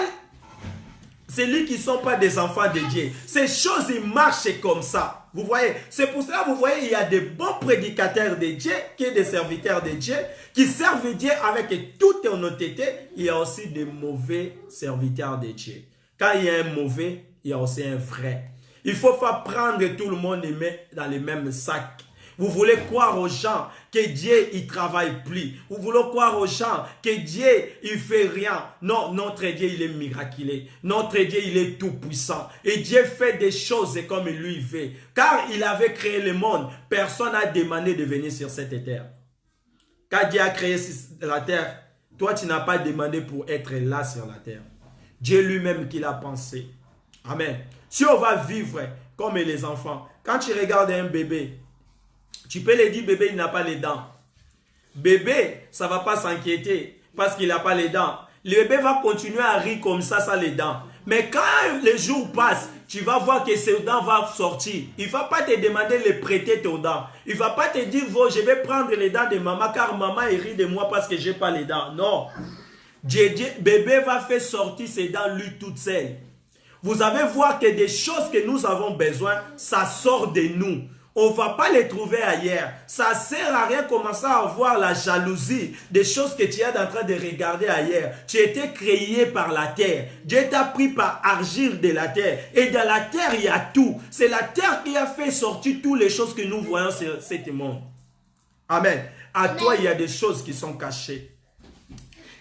celui qui ne sont pas des enfants de Dieu. Ces choses, ils marchent comme ça. Vous voyez, c'est pour cela, vous voyez, il y a des bons prédicateurs de Dieu, qui sont des serviteurs de Dieu, qui servent Dieu avec toute honnêteté. Il y a aussi des mauvais serviteurs de Dieu. Quand il y a un mauvais, il y a aussi un vrai. Il ne faut pas prendre tout le monde et mettre dans les mêmes sacs. Vous voulez croire aux gens que Dieu, il ne travaille plus. Vous voulez croire aux gens que Dieu, il ne fait rien. Non, notre Dieu, il est miraculeux. Notre Dieu, il est tout puissant. Et Dieu fait des choses comme lui veut. Car il avait créé le monde, personne n'a demandé de venir sur cette terre. Quand Dieu a créé la terre, toi, tu n'as pas demandé pour être là sur la terre. Dieu lui-même qui l'a pensé. Amen. Si on va vivre comme les enfants, quand tu regardes un bébé, tu peux lui dire, bébé, il n'a pas les dents. Bébé, ça ne va pas s'inquiéter parce qu'il n'a pas les dents. Le bébé va continuer à rire comme ça, sans les dents. Mais quand les jours passent, tu vas voir que ses dents vont sortir. Il ne va pas te demander de prêter tes dents. Il ne va pas te dire, je vais prendre les dents de maman car maman il rit de moi parce que je n'ai pas les dents. Non. Bébé va faire sortir ses dents lui toute seule. Vous allez voir que des choses que nous avons besoin, ça sort de nous. On ne va pas les trouver ailleurs. Ça ne sert à rien de commencer à avoir la jalousie des choses que tu es en train de regarder ailleurs. Tu as été créé par la terre. Dieu t'a pris par argile de la terre. Et dans la terre, il y a tout. C'est la terre qui a fait sortir toutes les choses que nous voyons sur ce monde. Amen. À toi, il y a des choses qui sont cachées.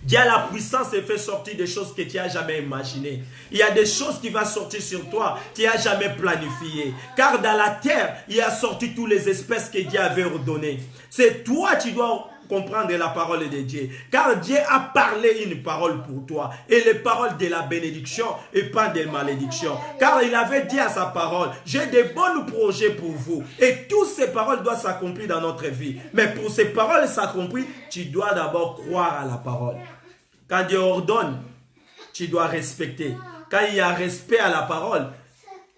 Dieu a la puissance et fait sortir des choses que tu n'as jamais imaginées. Il y a des choses qui vont sortir sur toi, tu n'as jamais planifié. Car dans la terre, il a sorti toutes les espèces que Dieu avait ordonnées. C'est toi qui dois comprendre la parole de Dieu. Car Dieu a parlé une parole pour toi. Et les paroles de la bénédiction et pas de malédiction. Car il avait dit à sa parole, j'ai des bons projets pour vous. Et toutes ces paroles doivent s'accomplir dans notre vie. Mais pour ces paroles s'accomplir, tu dois d'abord croire à la parole. Quand Dieu ordonne, tu dois respecter. Quand il y a respect à la parole,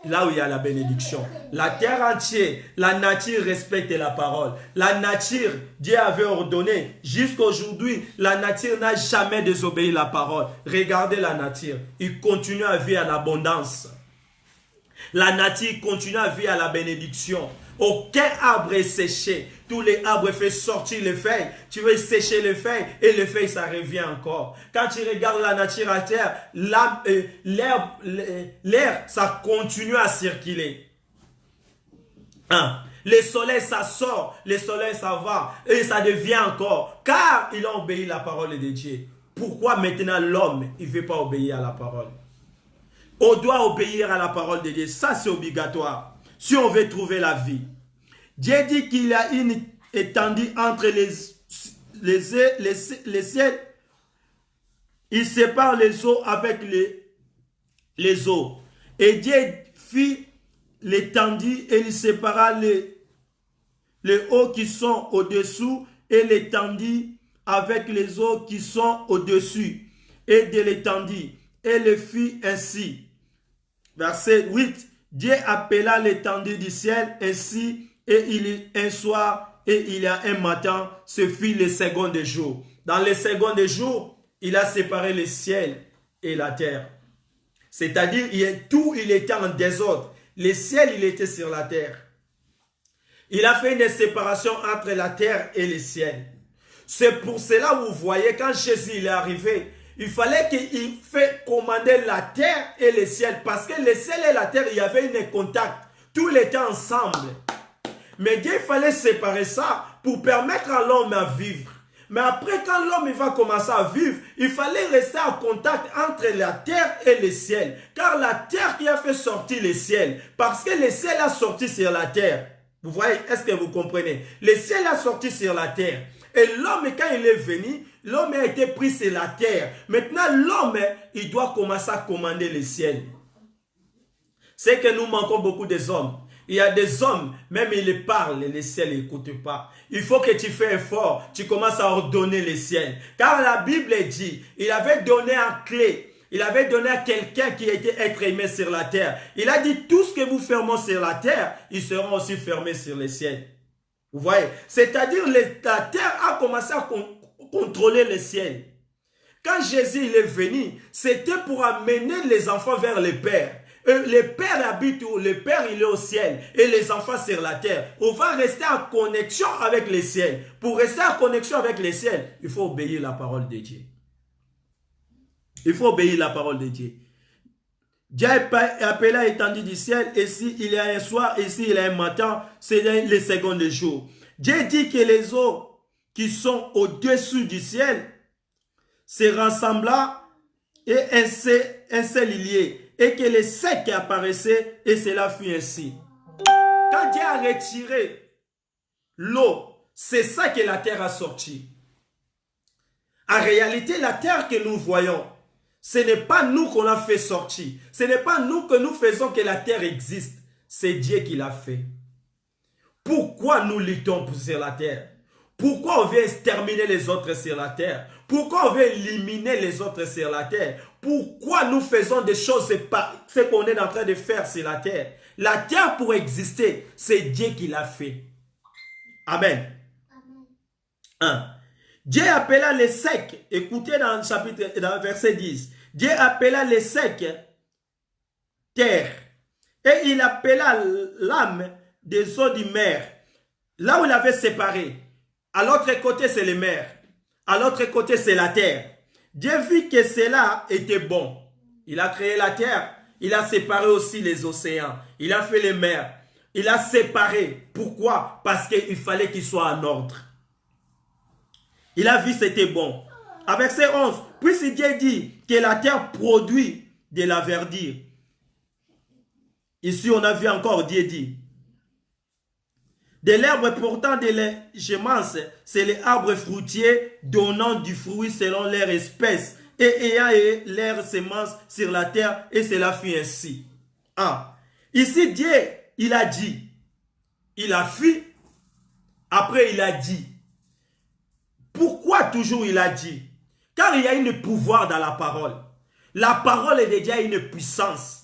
là où il y a la bénédiction. La terre entière, la nature respecte la parole. La nature, Dieu avait ordonné. Jusqu'à aujourd'hui, la nature n'a jamais désobéi la parole. Regardez la nature. Il continue à vivre à l'abondance. La nature continue à vivre à la bénédiction. Aucun arbre est séché. Tous les arbres font sortir les feuilles. Tu veux sécher les feuilles et les feuilles, ça revient encore. Quand tu regardes la nature à terre, l'air, ça continue à circuler. Hein? Le soleil, ça sort. Le soleil, ça va. Et ça devient encore. Car il a obéi à la parole de Dieu. Pourquoi maintenant l'homme, il ne veut pas obéir à la parole? On doit obéir à la parole de Dieu. Ça, c'est obligatoire. Si on veut trouver la vie. Dieu dit qu'il y a une étendue entre les ciels. Il sépare les eaux avec les eaux. Et Dieu fit l'étendue et il sépara les eaux qui sont au-dessous et l'étendue avec les eaux qui sont au-dessus et de l'étendue. Et le fit ainsi. Verset 8. Dieu appela l'étendue du ciel ainsi, et il y a un soir et il y a un matin, ce fut le second jour. Dans le second jour, il a séparé le ciel et la terre. C'est-à-dire, tout, il était en désordre. Le ciel, il était sur la terre. Il a fait une séparation entre la terre et le ciel. C'est pour cela, vous voyez, quand Jésus il est arrivé, il fallait qu'il fait commander la terre et le ciel. Parce que le ciel et la terre, il y avait un contact. Tout était ensemble. Mais Dieu, il fallait séparer ça pour permettre à l'homme à vivre. Mais après, quand l'homme va commencer à vivre, il fallait rester en contact entre la terre et le ciel. Car la terre qui a fait sortir le ciel, parce que le ciel a sorti sur la terre. Vous voyez, est-ce que vous comprenez? Le ciel a sorti sur la terre. Et l'homme, quand il est venu, l'homme a été pris sur la terre. Maintenant, l'homme, il doit commencer à commander le ciel. C'est que nous manquons beaucoup des hommes. Il y a des hommes, même ils parlent, les ciels n'écoutent pas. Il faut que tu fais effort, tu commences à ordonner les ciels. Car la Bible dit, il avait donné un clé. Il avait donné à quelqu'un qui était être aimé sur la terre. Il a dit, tout ce que vous fermez sur la terre, ils seront aussi fermés sur les ciels. Vous voyez? C'est-à-dire, la terre a commencé à contrôler les ciels. Quand Jésus il est venu, c'était pour amener les enfants vers le Père. Le Père habite où? Le Père il est au ciel et les enfants sur la terre. On va rester en connexion avec les ciels. Pour rester en connexion avec les ciels, il faut obéir la parole de Dieu. Il faut obéir la parole de Dieu. Dieu est appelé à l'étendue du ciel, et s'il y a un soir, et s'il y a un matin, c'est les secondes de jour. Dieu dit que les eaux qui sont au-dessus du ciel se rassemblent et un seul lié. Et que les secs apparaissaient, et cela fut ainsi. Quand Dieu a retiré l'eau, c'est ça que la terre a sorti. En réalité, la terre que nous voyons, ce n'est pas nous qu'on a fait sortir. Ce n'est pas nous que nous faisons que la terre existe. C'est Dieu qui l'a fait. Pourquoi nous luttons sur la terre? Pourquoi on veut exterminer les autres sur la terre? Pourquoi on veut éliminer les autres sur la terre? Pourquoi nous faisons des choses, ce qu'on est en train de faire sur la terre? La terre pour exister, c'est Dieu qui l'a fait. Amen. Amen. Dieu appela les secs, écoutez dans le verset 10. Dieu appela les secs terre, et il appela l'âme des eaux du mer, là où il avait séparé. À l'autre côté, c'est les mers. À l'autre côté, c'est la terre. Dieu vit que cela était bon. Il a créé la terre. Il a séparé aussi les océans. Il a fait les mers. Il a séparé. Pourquoi? Parce qu'il fallait qu'il soit en ordre. Il a vu que c'était bon. À verset 11, puisque Dieu dit que la terre produit de la verdure. Ici, on a vu encore Dieu dit. De l'herbe portant de la gemance, c'est les arbres fruitiers donnant du fruit selon leur espèce et ayant leur semence sur la terre, et cela fut ainsi. Ah. Ici, Dieu, il a dit. Il a fait. Après, il a dit. Pourquoi toujours il a dit? Car il y a un pouvoir dans la parole. La parole de Dieu a une puissance.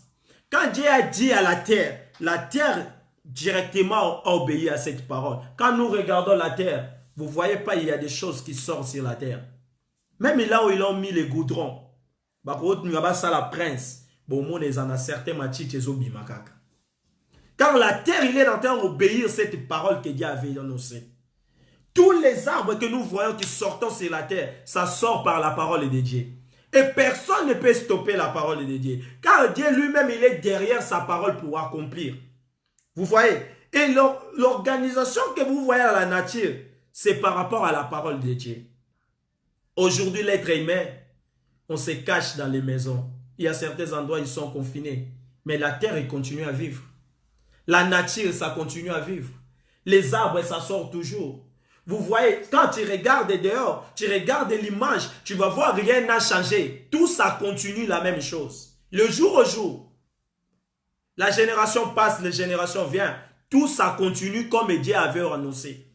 Quand Dieu a dit à la terre directement a obéi à cette parole. Quand nous regardons la terre, vous ne voyez pas, il y a des choses qui sortent sur la terre. Même là où ils ont mis les goudrons, la prince, car la terre, il est en train d'obéir cette parole que Dieu avait annoncée. Tous les arbres que nous voyons qui sortent sur la terre, ça sort par la parole de Dieu. Et personne ne peut stopper la parole de Dieu. Car Dieu lui-même, il est derrière sa parole pour accomplir. Vous voyez? Et l'organisation que vous voyez à la nature, c'est par rapport à la parole de Dieu. Aujourd'hui, l'être humain, on se cache dans les maisons. Il y a certains endroits, ils sont confinés. Mais la terre, elle continue à vivre. La nature, ça continue à vivre. Les arbres, ça sort toujours. Vous voyez, quand tu regardes dehors, tu regardes l'image, tu vas voir, rien n'a changé. Tout ça continue la même chose. Le jour au jour. La génération passe, la génération vient. Tout ça continue comme Dieu avait annoncé.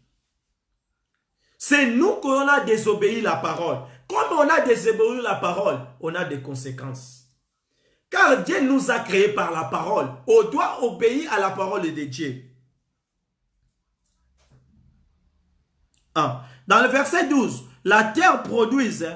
C'est nous qu'on a désobéi la parole. Comme on a désobéi la parole, on a des conséquences. Car Dieu nous a créés par la parole. On doit obéir à la parole de Dieu. Dans le verset 12, la terre produise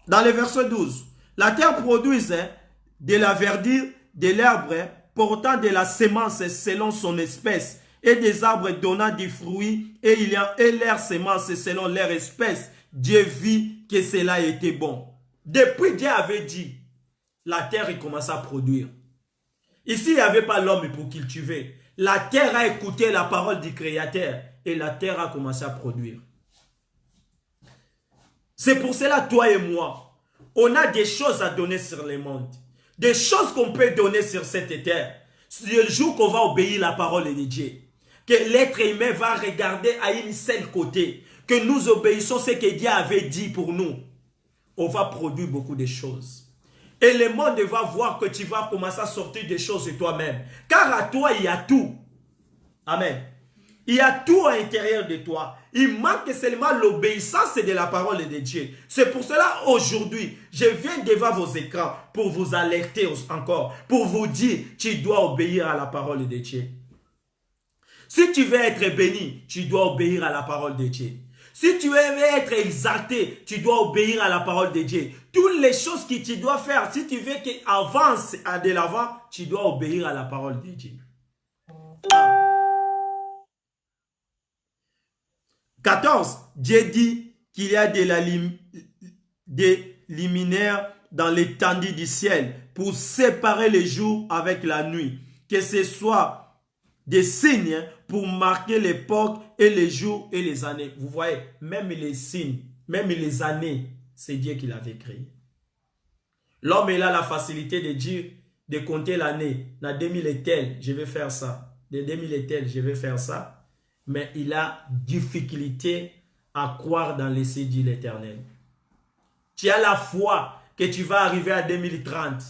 Dans le verset 12, la terre produisait de la verdure, de l'herbe portant de la semence selon son espèce, et des arbres donnant du fruit, et leur semence selon leur espèce. Dieu vit que cela était bon. Depuis Dieu avait dit, la terre il commençait à produire. Ici, il n'y avait pas l'homme pour cultiver. La terre a écouté la parole du Créateur et la terre a commencé à produire. C'est pour cela, toi et moi, on a des choses à donner sur le monde. Des choses qu'on peut donner sur cette terre. Le jour qu'on va obéir la parole de Dieu. Que l'être humain va regarder à une seule côté. Que nous obéissons ce que Dieu avait dit pour nous. On va produire beaucoup de choses. Et le monde va voir que tu vas commencer à sortir des choses de toi-même. Car à toi, il y a tout. Amen. Il y a tout à l'intérieur de toi. Il manque seulement l'obéissance de la parole de Dieu. C'est pour cela aujourd'hui, je viens devant vos écrans pour vous alerter encore, pour vous dire, tu dois obéir à la parole de Dieu. Si tu veux être béni, tu dois obéir à la parole de Dieu. Si tu veux être exalté, tu dois obéir à la parole de Dieu. Toutes les choses que tu dois faire, si tu veux qu'il avance de l'avant, tu dois obéir à la parole de Dieu. 14. Dieu dit qu'il y a des luminaires dans l'étendue du ciel pour séparer les jours avec la nuit. Que ce soit des signes pour marquer l'époque et les jours et les années. Vous voyez, même les signes, même les années, c'est Dieu qui l'avait créé. L'homme il a la facilité de dire, de compter l'année. Dans 2000 et tel, je vais faire ça. De 2000 et tel, je vais faire ça. Mais il a difficulté à croire dans l'essai de l'Éternel. Tu as la foi que tu vas arriver à 2030.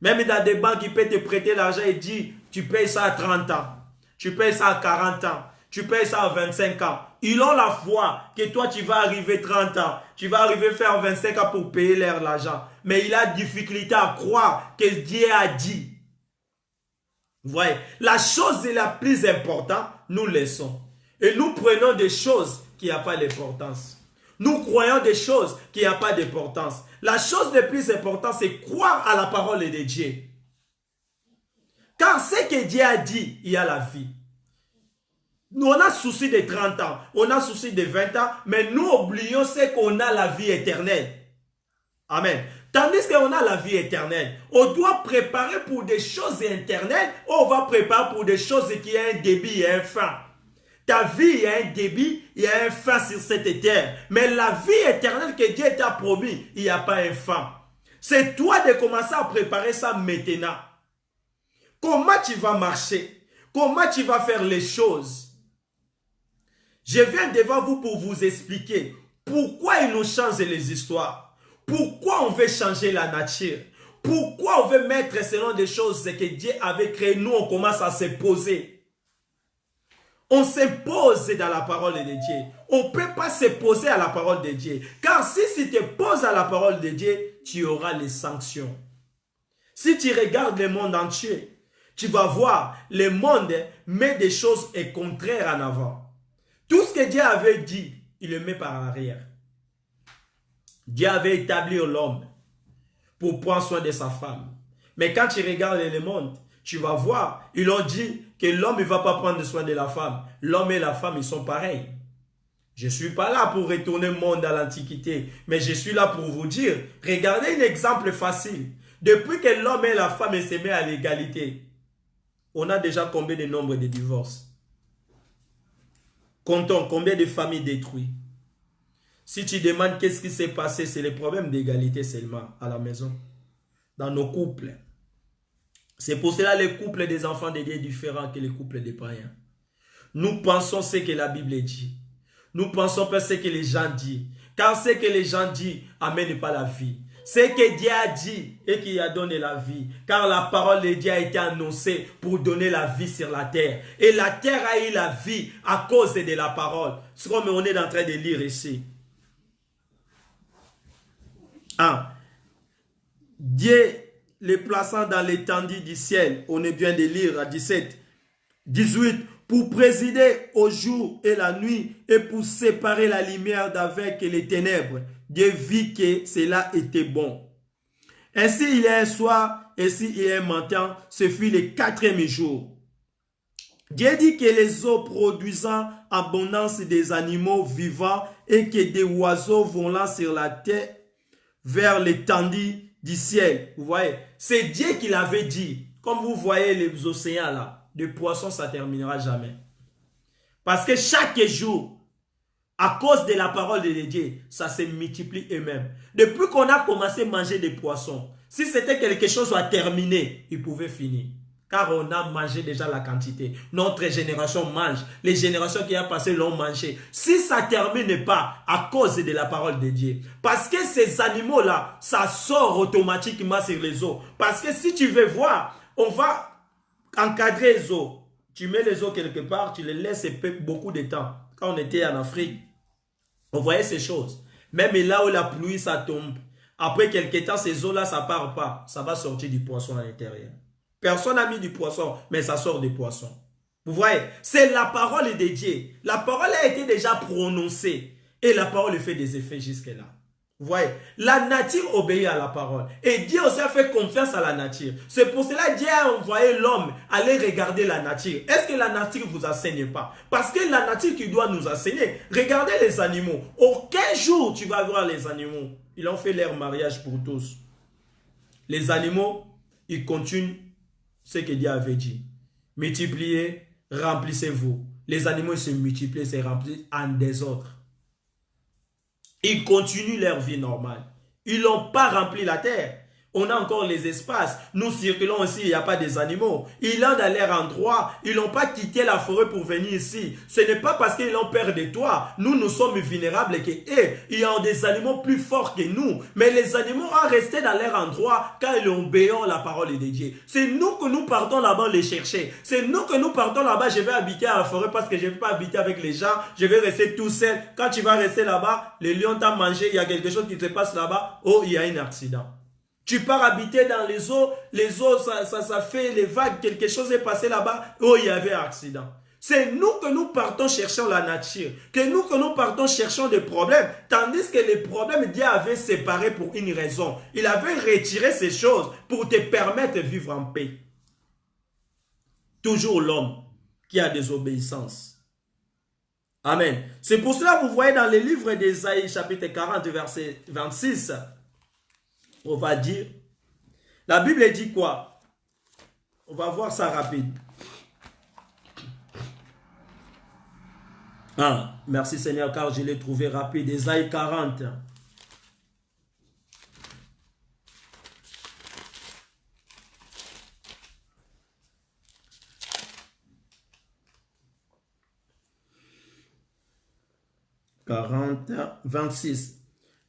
Même dans des banques qui peuvent te prêter l'argent et dire, tu payes ça à 30 ans, tu payes ça à 40 ans, tu payes ça à 25 ans. Ils ont la foi que toi tu vas arriver 30 ans, tu vas arriver faire 25 ans pour payer l'argent. Mais il a difficulté à croire que Dieu a dit. Vous voyez, la chose la plus importante, nous laissons. Et nous prenons des choses qui n'ont pas d'importance. Nous croyons des choses qui n'ont pas d'importance. La chose la plus importante, c'est croire à la parole de Dieu. Car ce que Dieu a dit, il y a la vie. Nous, on a souci de 30 ans, on a souci de 20 ans, mais nous oublions ce qu'on a la vie éternelle. Amen. Tandis qu'on a la vie éternelle, on doit préparer pour des choses éternelles, on va préparer pour des choses qui ont un début et un fin. Ta vie, il y a un début, il y a un fin sur cette terre. Mais la vie éternelle que Dieu t'a promis, il n'y a pas un fin. C'est toi de commencer à préparer ça maintenant. Comment tu vas marcher? Comment tu vas faire les choses? Je viens devant vous pour vous expliquer pourquoi il nous change les histoires. Pourquoi on veut changer la nature? Pourquoi on veut mettre selon des choses que Dieu avait créées? Nous, on commence à se poser. On se pose dans la parole de Dieu. On ne peut pas se poser à la parole de Dieu. Car si tu te poses à la parole de Dieu, tu auras les sanctions. Si tu regardes le monde entier, tu vas voir, le monde met des choses contraires en avant. Tout ce que Dieu avait dit, il le met par arrière. Dieu avait établi l'homme pour prendre soin de sa femme. Mais quand tu regardes le monde, tu vas voir, ils ont dit que l'homme ne va pas prendre soin de la femme. L'homme et la femme, ils sont pareils. Je ne suis pas là pour retourner le monde à l'Antiquité, mais je suis là pour vous dire, regardez un exemple facile. Depuis que l'homme et la femme se mettent à l'égalité, on a déjà combien de nombre de divorces? Comptons combien de familles détruites. Si tu demandes qu'est-ce qui s'est passé, c'est le problème d'égalité seulement à la maison, dans nos couples. C'est pour cela les couples des enfants de Dieu sont différents que les couples des païens. Nous pensons ce que la Bible dit. Nous pensons pas ce que les gens disent. Car ce que les gens disent amène pas la vie. Ce que Dieu a dit et qui a donné la vie. Car la parole de Dieu a été annoncée pour donner la vie sur la terre. Et la terre a eu la vie à cause de la parole. Ce qu'on est en train de lire ici. Dieu les plaçant dans l'étendue du ciel, on est bien de lire à 17, 18, pour présider au jour et la nuit et pour séparer la lumière d'avec les ténèbres. Dieu vit que cela était bon. Ainsi il est un soir, ainsi il est un matin, ce fut le 4e jour. Dieu dit que les eaux produisant abondance des animaux vivants et que des oiseaux volant sur la terre vers l'étendue du ciel. Vous voyez, c'est Dieu qui l'avait dit. Comme vous voyez les océans là, de poissons ça ne terminera jamais. Parce que chaque jour, à cause de la parole de Dieu, ça se multiplie eux-mêmes. Depuis qu'on a commencé à manger des poissons, si c'était quelque chose à terminer, il pouvait finir. Car on a mangé déjà la quantité. Notre génération mange. Les générations qui ont passé l'ont mangé. Si ça ne termine pas à cause de la parole de Dieu. Parce que ces animaux-là, ça sort automatiquement sur les eaux. Parce que si tu veux voir, on va encadrer les eaux. Tu mets les eaux quelque part, tu les laisses beaucoup de temps. Quand on était en Afrique, on voyait ces choses. Même là où la pluie, ça tombe. Après quelques temps, ces eaux-là, ça ne part pas. Ça va sortir du poisson à l'intérieur. Personne n'a mis du poisson, mais ça sort des poissons. Vous voyez, c'est la parole de Dieu. La parole a été déjà prononcée. Et la parole fait des effets jusque-là. Vous voyez, la nature obéit à la parole. Et Dieu aussi a fait confiance à la nature. C'est pour cela que Dieu a envoyé l'homme aller regarder la nature. Est-ce que la nature ne vous enseigne pas? Parce que la nature qui doit nous enseigner. Regardez les animaux. Aucun jour tu vas voir les animaux. Ils ont fait leur mariage pour tous. Les animaux, ils continuent ce que Dieu avait dit. Multipliez, remplissez-vous. Les animaux se multiplient, se remplissent en désordre. Ils continuent leur vie normale. Ils n'ont pas rempli la terre. On a encore les espaces. Nous circulons aussi, il n'y a pas des animaux. Ils ont dans leur endroit. Ils n'ont pas quitté la forêt pour venir ici. Ce n'est pas parce qu'ils ont peur de toi. Nous sommes vulnérables que eux, il y a des animaux plus forts que nous. Mais les animaux ont resté dans leur endroit car ils obéissent à la parole de Dieu. C'est nous que nous partons là-bas les chercher. C'est nous que nous partons là-bas. Je vais habiter à la forêt parce que je ne vais pas habiter avec les gens. Je vais rester tout seul. Quand tu vas rester là-bas, les lions t'ont mangé. Il y a quelque chose qui se passe là-bas. Oh, il y a un accident. Tu pars habiter dans les eaux ça fait les vagues, quelque chose est passé là-bas, oh il y avait un accident. C'est nous que nous partons cherchant la nature, que nous partons cherchant des problèmes, tandis que les problèmes Dieu avait séparés pour une raison. Il avait retiré ces choses pour te permettre de vivre en paix. Toujours l'homme qui a des obéissances. Amen. C'est pour cela que vous voyez dans le livre d'Ésaïe chapitre 40 verset 26, on va dire, la Bible dit quoi? On va voir ça rapide. Ah, merci Seigneur car je l'ai trouvé rapide. Ésaïe 40. « 40, 26.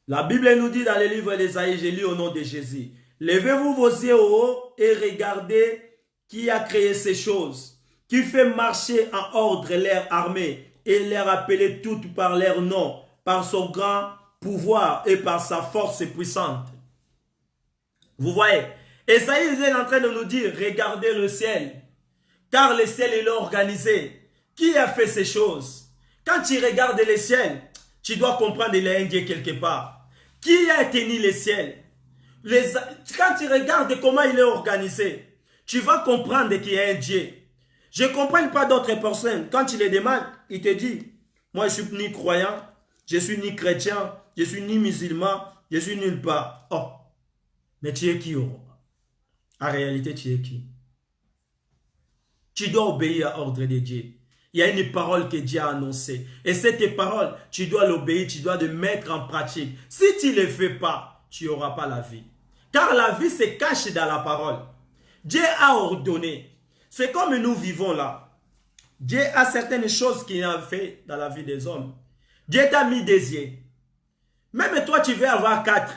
La Bible nous dit dans le livre d'Ésaïe, je lis au nom de Jésus. Levez-vous vos yeux au haut et regardez qui a créé ces choses, qui fait marcher en ordre leur armée et les appeler toutes par leur nom, par son grand pouvoir et par sa force puissante. Vous voyez, Ésaïe est en train de nous dire, regardez le ciel, car le ciel est organisé. Qui a fait ces choses? Quand tu regardes le ciel, tu dois comprendre qu'il y a un Dieu quelque part. Qui a tenu le ciel? Quand tu regardes comment il est organisé, tu vas comprendre qu'il y a un Dieu. Je ne comprends pas d'autres personnes. Quand tu les demandes, il te dit, moi je suis ni croyant, je suis ni chrétien, je suis ni musulman, je suis nulle part. Oh, mais tu es qui? En réalité, tu es qui? Tu dois obéir à l'ordre de Dieu. Il y a une parole que Dieu a annoncée. Et cette parole, tu dois l'obéir, tu dois le mettre en pratique. Si tu ne le fais pas, tu n'auras pas la vie. Car la vie se cache dans la parole. Dieu a ordonné. C'est comme nous vivons là. Dieu a certaines choses qu'il a fait dans la vie des hommes. Dieu t'a mis des yeux. Même toi, tu veux avoir 4.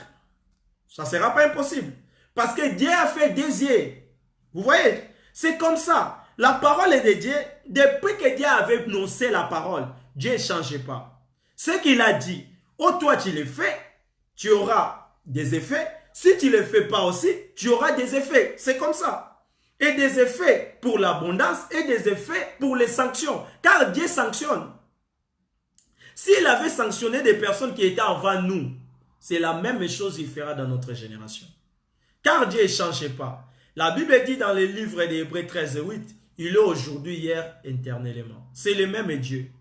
Ça ne sera pas impossible. Parce que Dieu a fait des yeux. Vous voyez? C'est comme ça. La parole est de Dieu. Depuis que Dieu avait annoncé la parole, Dieu ne changeait pas. Ce qu'il a dit, oh toi tu le fais, tu auras des effets. Si tu ne le fais pas aussi, tu auras des effets. C'est comme ça. Et des effets pour l'abondance et des effets pour les sanctions. Car Dieu sanctionne. S'il avait sanctionné des personnes qui étaient avant nous, c'est la même chose qu'il fera dans notre génération. Car Dieu ne change pas. La Bible dit dans le livre des Hébreux 13:8, il est aujourd'hui, hier, éternellement. C'est le même Dieu.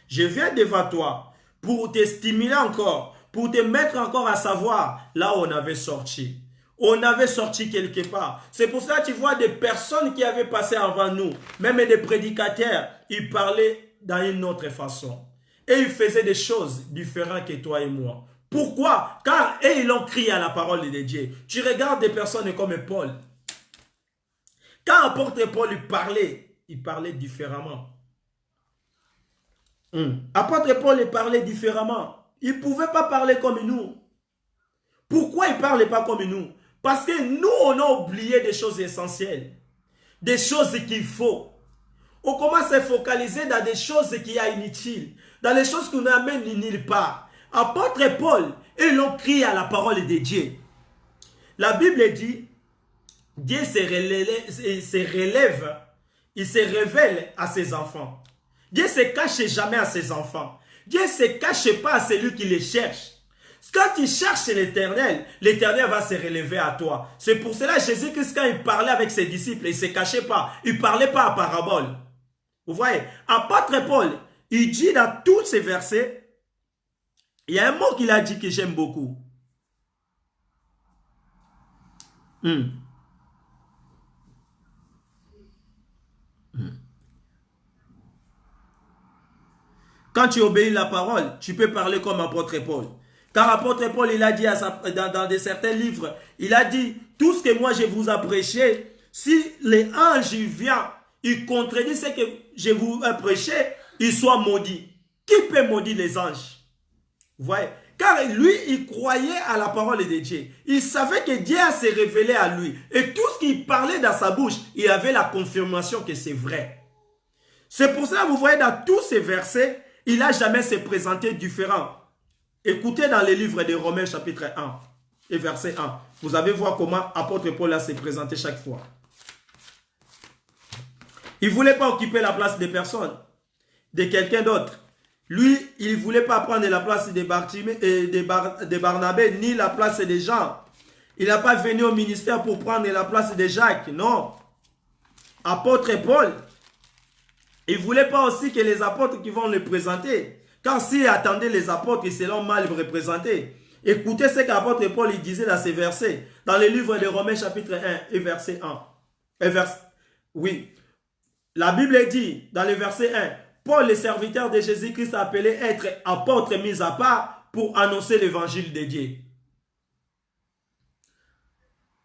Je viens devant toi pour te stimuler encore, pour te mettre encore à savoir là où on avait sorti. On avait sorti quelque part. C'est pour ça que tu vois des personnes qui avaient passé avant nous, même des prédicateurs, ils parlaient dans une autre façon. Et ils faisaient des choses différentes que toi et moi. Pourquoi? Car ils ont crié à la parole de Dieu. Tu regardes des personnes comme Paul. Quand l'apôtre Paul il parlait différemment. Apôtre Paul il parlait différemment. Il ne pouvait pas parler comme nous. Pourquoi il ne parlait pas comme nous? Parce que nous, on a oublié des choses essentielles. Des choses qu'il faut. On commence à se focaliser dans des choses qui sont inutiles. Dans les choses qu'on n'amène nulle part. Apôtre Paul, ils ont crié à la parole de Dieu. La Bible dit, Dieu se relève, il se révèle à ses enfants. Dieu ne se cache jamais à ses enfants. Dieu ne se cache pas à celui qui les cherche. Quand tu cherches l'Éternel, l'Éternel va se relever à toi. C'est pour cela Jésus-Christ, quand il parlait avec ses disciples, il ne se cachait pas. Il ne parlait pas à parabole. Vous voyez, apôtre Paul, il dit dans tous ces versets, il y a un mot qu'il a dit que j'aime beaucoup. Quand tu obéis la parole, tu peux parler comme apôtre Paul. Car apôtre Paul, il a dit dans certains livres, il a dit, tout ce que moi je vous ai prêché, si les anges viennent, ils contredisent ce que je vous ai prêché, ils soient maudits. Qui peut maudire les anges? Vous voyez? Car lui, il croyait à la parole de Dieu. Il savait que Dieu s'est révélé à lui. Et tout ce qu'il parlait dans sa bouche, il avait la confirmation que c'est vrai. C'est pour cela que vous voyez dans tous ces versets, il n'a jamais se présenté différent. Écoutez dans le livre de Romains chapitre 1 et verset 1. Vous allez voir comment apôtre Paul a se présenté chaque fois. Il ne voulait pas occuper la place de personne, de quelqu'un d'autre. Lui, il ne voulait pas prendre la place de Barnabé, ni la place des gens. Il n'a pas venu au ministère pour prendre la place de Jacques, non. Apôtre Paul, il ne voulait pas aussi que les apôtres qui vont le présenter. Car s'il attendait les apôtres, ils seront mal représentés. Écoutez ce qu'apôtre Paul il disait dans ces versets. Dans le livre de Romains chapitre 1 et verset 1. Oui. La Bible dit dans le verset 1. Paul, le serviteur de Jésus-Christ, appelé être apôtre mis à part pour annoncer l'évangile de Dieu.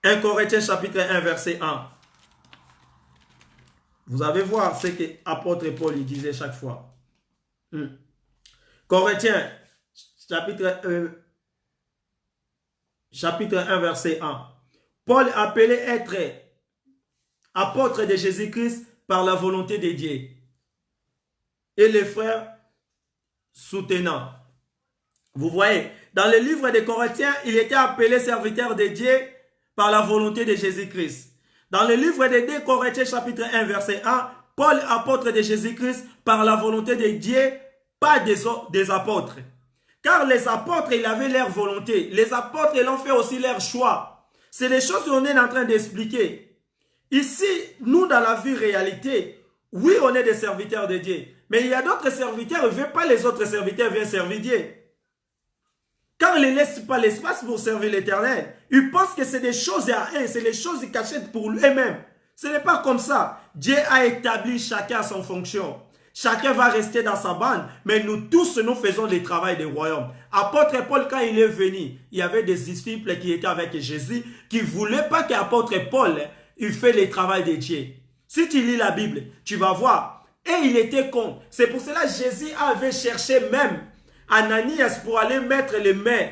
1 Corinthiens chapitre 1 verset 1. Vous allez voir ce que apôtre Paul il disait chaque fois. Corinthiens chapitre 1 verset 1. Paul appelé être apôtre de Jésus-Christ par la volonté de Dieu. Et les frères soutenant. Vous voyez, dans le livre des Corinthiens, il était appelé serviteur de Dieu par la volonté de Jésus-Christ. Dans le livre des 2 Corinthiens chapitre 1 verset 1, Paul apôtre de Jésus-Christ par la volonté de Dieu, pas des apôtres. Car les apôtres, ils avaient leur volonté. Les apôtres, ils ont fait aussi leur choix. C'est les choses qu'on est en train d'expliquer. Ici, nous, dans la vie réalité, oui, on est des serviteurs de Dieu. Mais il y a d'autres serviteurs, ne veulent pas les autres serviteurs viennent servir Dieu. Car ils ne laissent pas l'espace pour servir l'Éternel. Ils pensent que c'est des choses à eux, c'est des choses cachées pour eux-mêmes. Ce n'est pas comme ça. Dieu a établi chacun à son fonction. Chacun va rester dans sa bande, mais nous tous, nous faisons le travail du royaume. Apôtre Paul, quand il est venu, il y avait des disciples qui étaient avec Jésus, qui ne voulaient pas qu'apôtre Paul, il fait le travail de Dieu. Si tu lis la Bible, tu vas voir. Et il était con. C'est pour cela que Jésus avait cherché même Ananias pour aller mettre les mains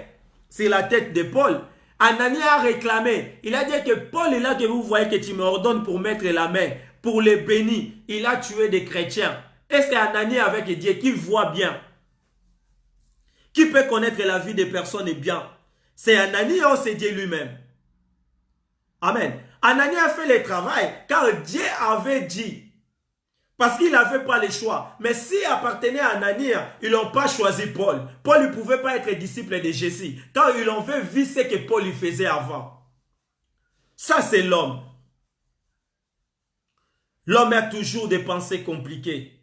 sur la tête de Paul. Ananias a réclamé. Il a dit que Paul est là que vous voyez que tu m'ordonnes pour mettre la main, pour les bénir. Il a tué des chrétiens. Et c'est Ananias avec Dieu qui voit bien. Qui peut connaître la vie des personnes bien? C'est Ananias ou c'est Dieu lui-même? Amen. Ananias a fait le travail car Dieu avait dit Parce qu'il n'avait pas le choix. Mais s'il appartenait à Anania, ils n'ont pas choisi Paul. Paul ne pouvait pas être disciple de Jésus. Quand ils ont vu ce que Paul y faisait avant. Ça, c'est l'homme. L'homme a toujours des pensées compliquées.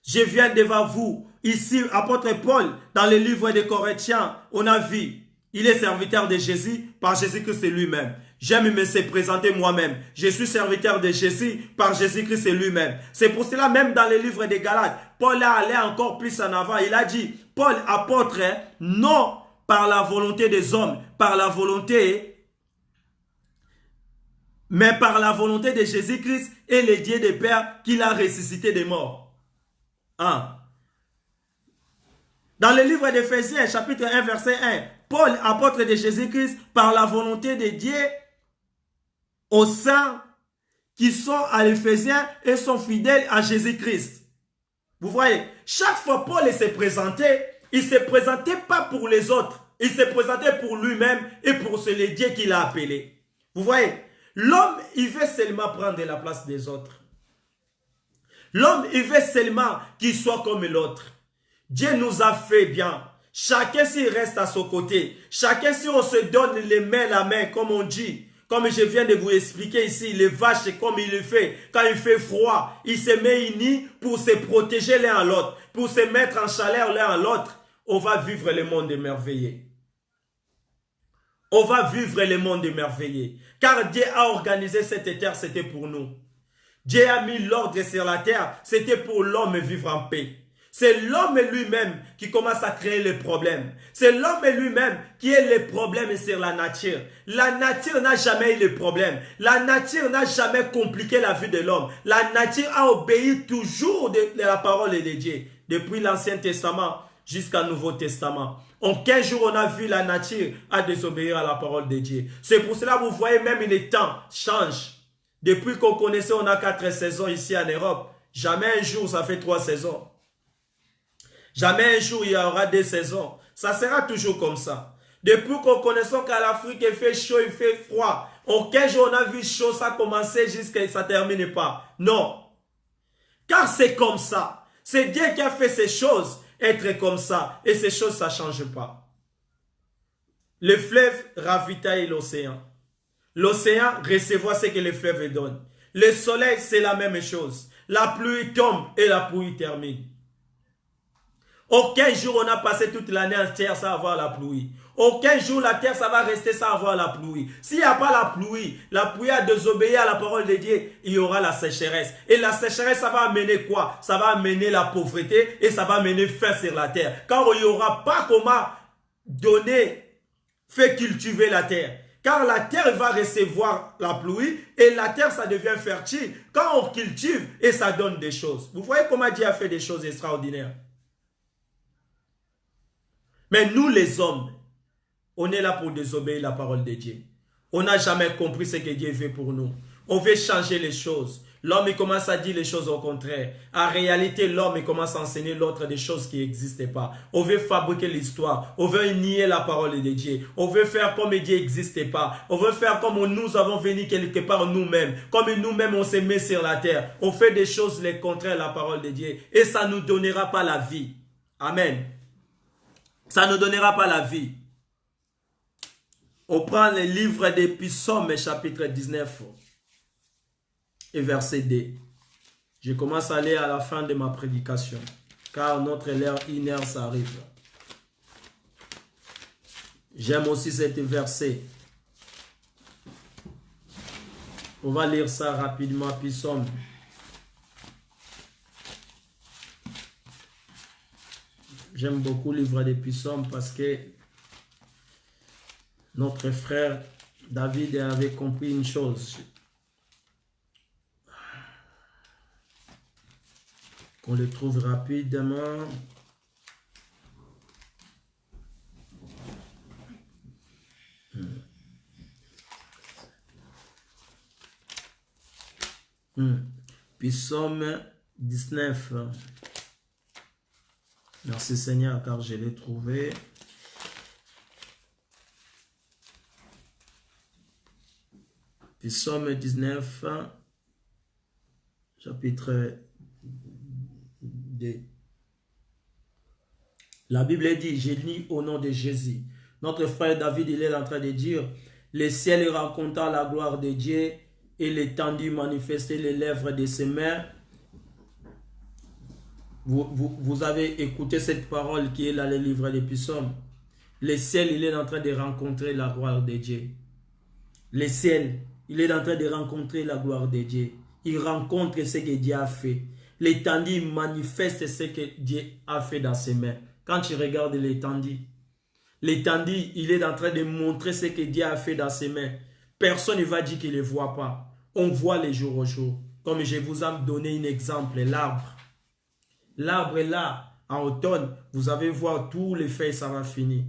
Je viens devant vous. Ici, apôtre Paul, dans le livre des Corinthiens, on a vu, il est serviteur de Jésus par Jésus-Christ lui-même. J'aime me présenter moi-même. Je suis serviteur de Jésus par Jésus-Christ lui-même. C'est pour cela, même dans le livre des Galates, Paul a allé encore plus en avant. Il a dit, Paul, apôtre, non par la volonté des hommes, par la volonté, mais par la volonté de Jésus-Christ et le Dieu des Pères qu'il a ressuscité des morts. Dans le livre d'Éphésiens, chapitre 1, verset 1, Paul, apôtre de Jésus-Christ, par la volonté de Dieu, aux saints qui sont à l'Éphésiens et sont fidèles à Jésus-Christ. Vous voyez, chaque fois Paul s'est présenté, il ne se présentait pas pour les autres, il se présentait pour lui-même et pour les dieux qu'il a appelés. Vous voyez, l'homme, il veut seulement prendre la place des autres. L'homme, il veut seulement qu'il soit comme l'autre. Dieu nous a fait bien. Chacun s'il reste à son côté. Chacun si on se donne les mains la main, comme on dit. Comme je viens de vous expliquer ici, les vaches, comme il le fait. Quand il fait froid, il se met unis pour se protéger l'un à l'autre. Pour se mettre en chaleur l'un à l'autre. On va vivre le monde émerveillé. On va vivre le monde émerveillé. Car Dieu a organisé cette terre, c'était pour nous. Dieu a mis l'ordre sur la terre, c'était pour l'homme vivre en paix. C'est l'homme lui-même qui commence à créer les problèmes. C'est l'homme lui-même qui est le problème sur la nature. La nature n'a jamais eu de problème. La nature n'a jamais compliqué la vie de l'homme. La nature a obéi toujours de la parole de Dieu. Depuis l'Ancien Testament jusqu'au Nouveau Testament. En 15 jours, on a vu la nature à désobéir à la parole de Dieu. C'est pour cela que vous voyez même les temps changent. Depuis qu'on connaissait, on a 4 saisons ici en Europe. Jamais un jour, ça fait 3 saisons. Jamais un jour, il y aura 2 saisons. Ça sera toujours comme ça. Depuis qu'on connaissait qu'à l'Afrique, il fait chaud, il fait froid. En 15 jours, on a vu chaud, ça a commencé jusqu'à ce que ça ne termine pas. Non. Car c'est comme ça. C'est Dieu qui a fait ces choses être comme ça. Et ces choses, ça ne change pas. Le fleuve ravitaille l'océan. L'océan recevoir ce que le fleuve donne. Le soleil, c'est la même chose. La pluie tombe et la pluie termine. Aucun jour on a passé toute l'année entière sans avoir la pluie. Aucun jour la terre ça va rester sans avoir la pluie. S'il n'y a pas la pluie a désobéi à la parole de Dieu, il y aura la sécheresse. Et la sécheresse ça va amener quoi? Ça va amener la pauvreté et ça va amener faim sur la terre. Car il n'y aura pas comment faire cultiver la terre. Car la terre va recevoir la pluie et la terre ça devient fertile. Quand on cultive et ça donne des choses. Vous voyez comment Dieu a fait des choses extraordinaires. Mais nous les hommes, on est là pour désobéir la parole de Dieu. On n'a jamais compris ce que Dieu veut pour nous. On veut changer les choses. L'homme il commence à dire les choses au contraire. En réalité, l'homme il commence à enseigner l'autre des choses qui n'existent pas. On veut fabriquer l'histoire. On veut nier la parole de Dieu. On veut faire comme Dieu n'existait pas. On veut faire comme nous avons venu quelque part nous-mêmes. Comme nous-mêmes on s'est mis sur la terre. On fait des choses les contraires à la parole de Dieu. Et ça ne nous donnera pas la vie. Amen. Ça ne donnera pas la vie. On prend le livre des Psaumes, chapitre 19 et verset 2. Je commence à aller à la fin de ma prédication, car notre heure, 1 heure, ça arrive. J'aime aussi cet verset. On va lire ça rapidement, Psaume. J'aime beaucoup le livre des Psaumes parce que notre frère David avait compris une chose. Qu'on le trouve rapidement. Psaume 19. Merci Seigneur car je l'ai trouvé. Psaume 19, chapitre D. La Bible dit, je lis au nom de Jésus. Notre frère David, il est en train de dire, le ciel raconta la gloire de Dieu et l'étendue manifestait les lèvres de ses mains. Vous avez écouté cette parole qui est dans le livre des psaumes. Le ciel, il est en train de rencontrer la gloire de Dieu. Le ciel, il est en train de rencontrer la gloire de Dieu. Il rencontre ce que Dieu a fait. L'étendue manifeste ce que Dieu a fait dans ses mains. Quand tu regardes l'étendue, il est en train de montrer ce que Dieu a fait dans ses mains. Personne ne va dire qu'il ne le voit pas. On voit les jours au jour. Comme je vous ai donné un exemple, l'arbre. L'arbre est là, en automne, vous allez voir tous les feuilles, ça va finir.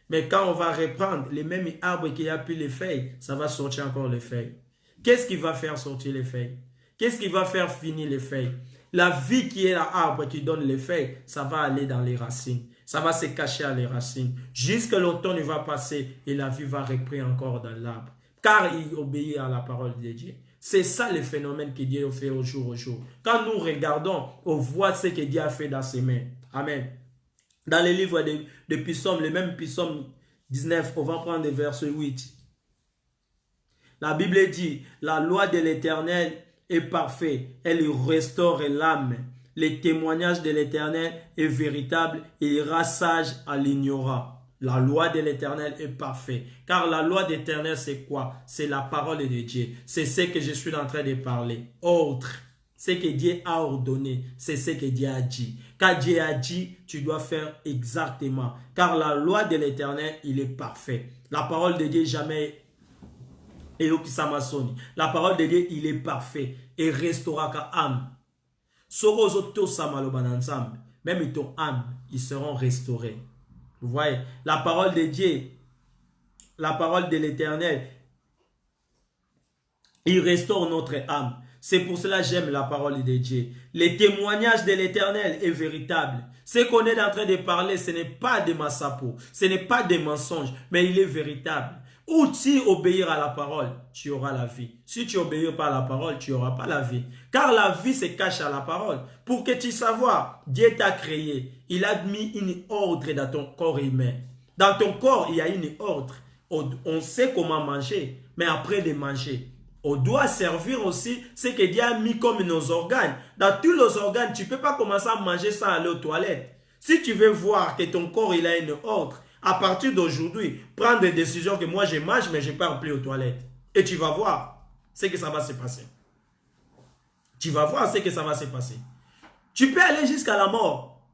Mais quand on va reprendre les mêmes arbres qui a plus les feuilles, ça va sortir encore les feuilles. Qu'est-ce qui va faire sortir les feuilles? Qu'est-ce qui va faire finir les feuilles? La vie qui est l'arbre qui donne les feuilles, ça va aller dans les racines. Ça va se cacher à les racines. Jusque l'automne va passer et la vie va reprendre encore dans l'arbre. Car il obéit à la parole de Dieu. C'est ça le phénomène que Dieu fait au jour au jour. Quand nous regardons, on voit ce que Dieu a fait dans ses mains. Amen. Dans le livre de Psaumes, le même Psaume 19, on va prendre le verset 8. La Bible dit, la loi de l'Éternel est parfaite, elle restaure l'âme. Le témoignage de l'Éternel est véritable, il ira sage à l'ignorant. La loi de l'Éternel est parfaite. Car la loi de l'Éternel, c'est quoi? C'est la parole de Dieu. C'est ce que je suis en train de parler. Ordre. Ce que Dieu a ordonné, c'est ce que Dieu a dit. Quand Dieu a dit, tu dois faire exactement. Car la loi de l'Éternel, il est parfait. La parole de Dieu jamais est la parole de Dieu, il est parfait. Et restaurera ta âme. Même ton âme, ils seront restaurés. Vous voyez, la parole de Dieu, la parole de l'Éternel, il restaure notre âme. C'est pour cela que j'aime la parole de Dieu. Le témoignage de l'Éternel est véritable. Ce qu'on est en train de parler, ce n'est pas des massapo, ce n'est pas des mensonges, mais il est véritable. Ou tu obéir à la parole, tu auras la vie. Si tu n'obéis pas à la parole, tu n'auras pas la vie. Car la vie se cache à la parole. Pour que tu saches, Dieu t'a créé. Il a mis une ordre dans ton corps humain. Dans ton corps, il y a une ordre. On sait comment manger, mais après de manger, on doit servir aussi ce que Dieu a mis comme nos organes. Dans tous les organes, tu ne peux pas commencer à manger sans aller aux toilettes. Si tu veux voir que ton corps il a une ordre, à partir d'aujourd'hui, prendre des décisions que moi je mange, mais je ne pars plus aux toilettes. Et tu vas voir ce que ça va se passer. Tu vas voir ce que ça va se passer. Tu peux aller jusqu'à la mort.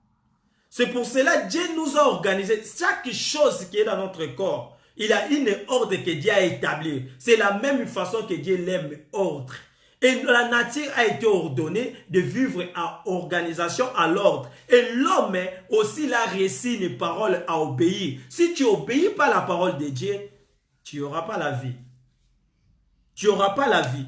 C'est pour cela que Dieu nous a organisé. Chaque chose qui est dans notre corps, il a une ordre que Dieu a établie. C'est la même façon que Dieu l'aime, ordre. Et la nature a été ordonnée de vivre à organisation, à l'ordre. Et l'homme aussi l'a reçu une parole à obéir. Si tu n'obéis pas à la parole de Dieu, tu n'auras pas la vie. Tu n'auras pas la vie.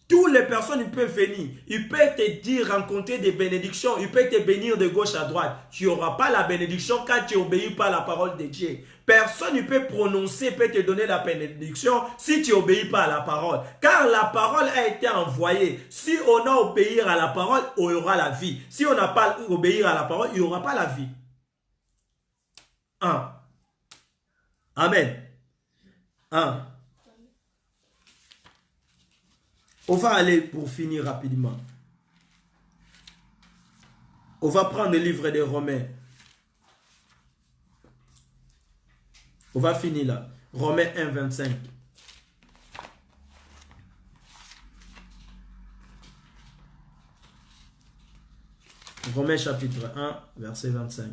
Toutes les personnes peuvent venir. Ils peuvent te dire, rencontrer des bénédictions. Ils peuvent te bénir de gauche à droite. Tu n'auras pas la bénédiction quand tu n'obéis pas à la parole de Dieu. Personne ne peut prononcer, peut te donner la bénédiction si tu n'obéis pas à la parole. Car la parole a été envoyée. Si on a obéi à la parole, on aura la vie. Si on n'a pas obéi à la parole, il n'y aura pas la vie. Amen. On va aller pour finir rapidement. On va prendre le livre des Romains. On va finir là. Romains 1, 25. Romains chapitre 1, verset 25.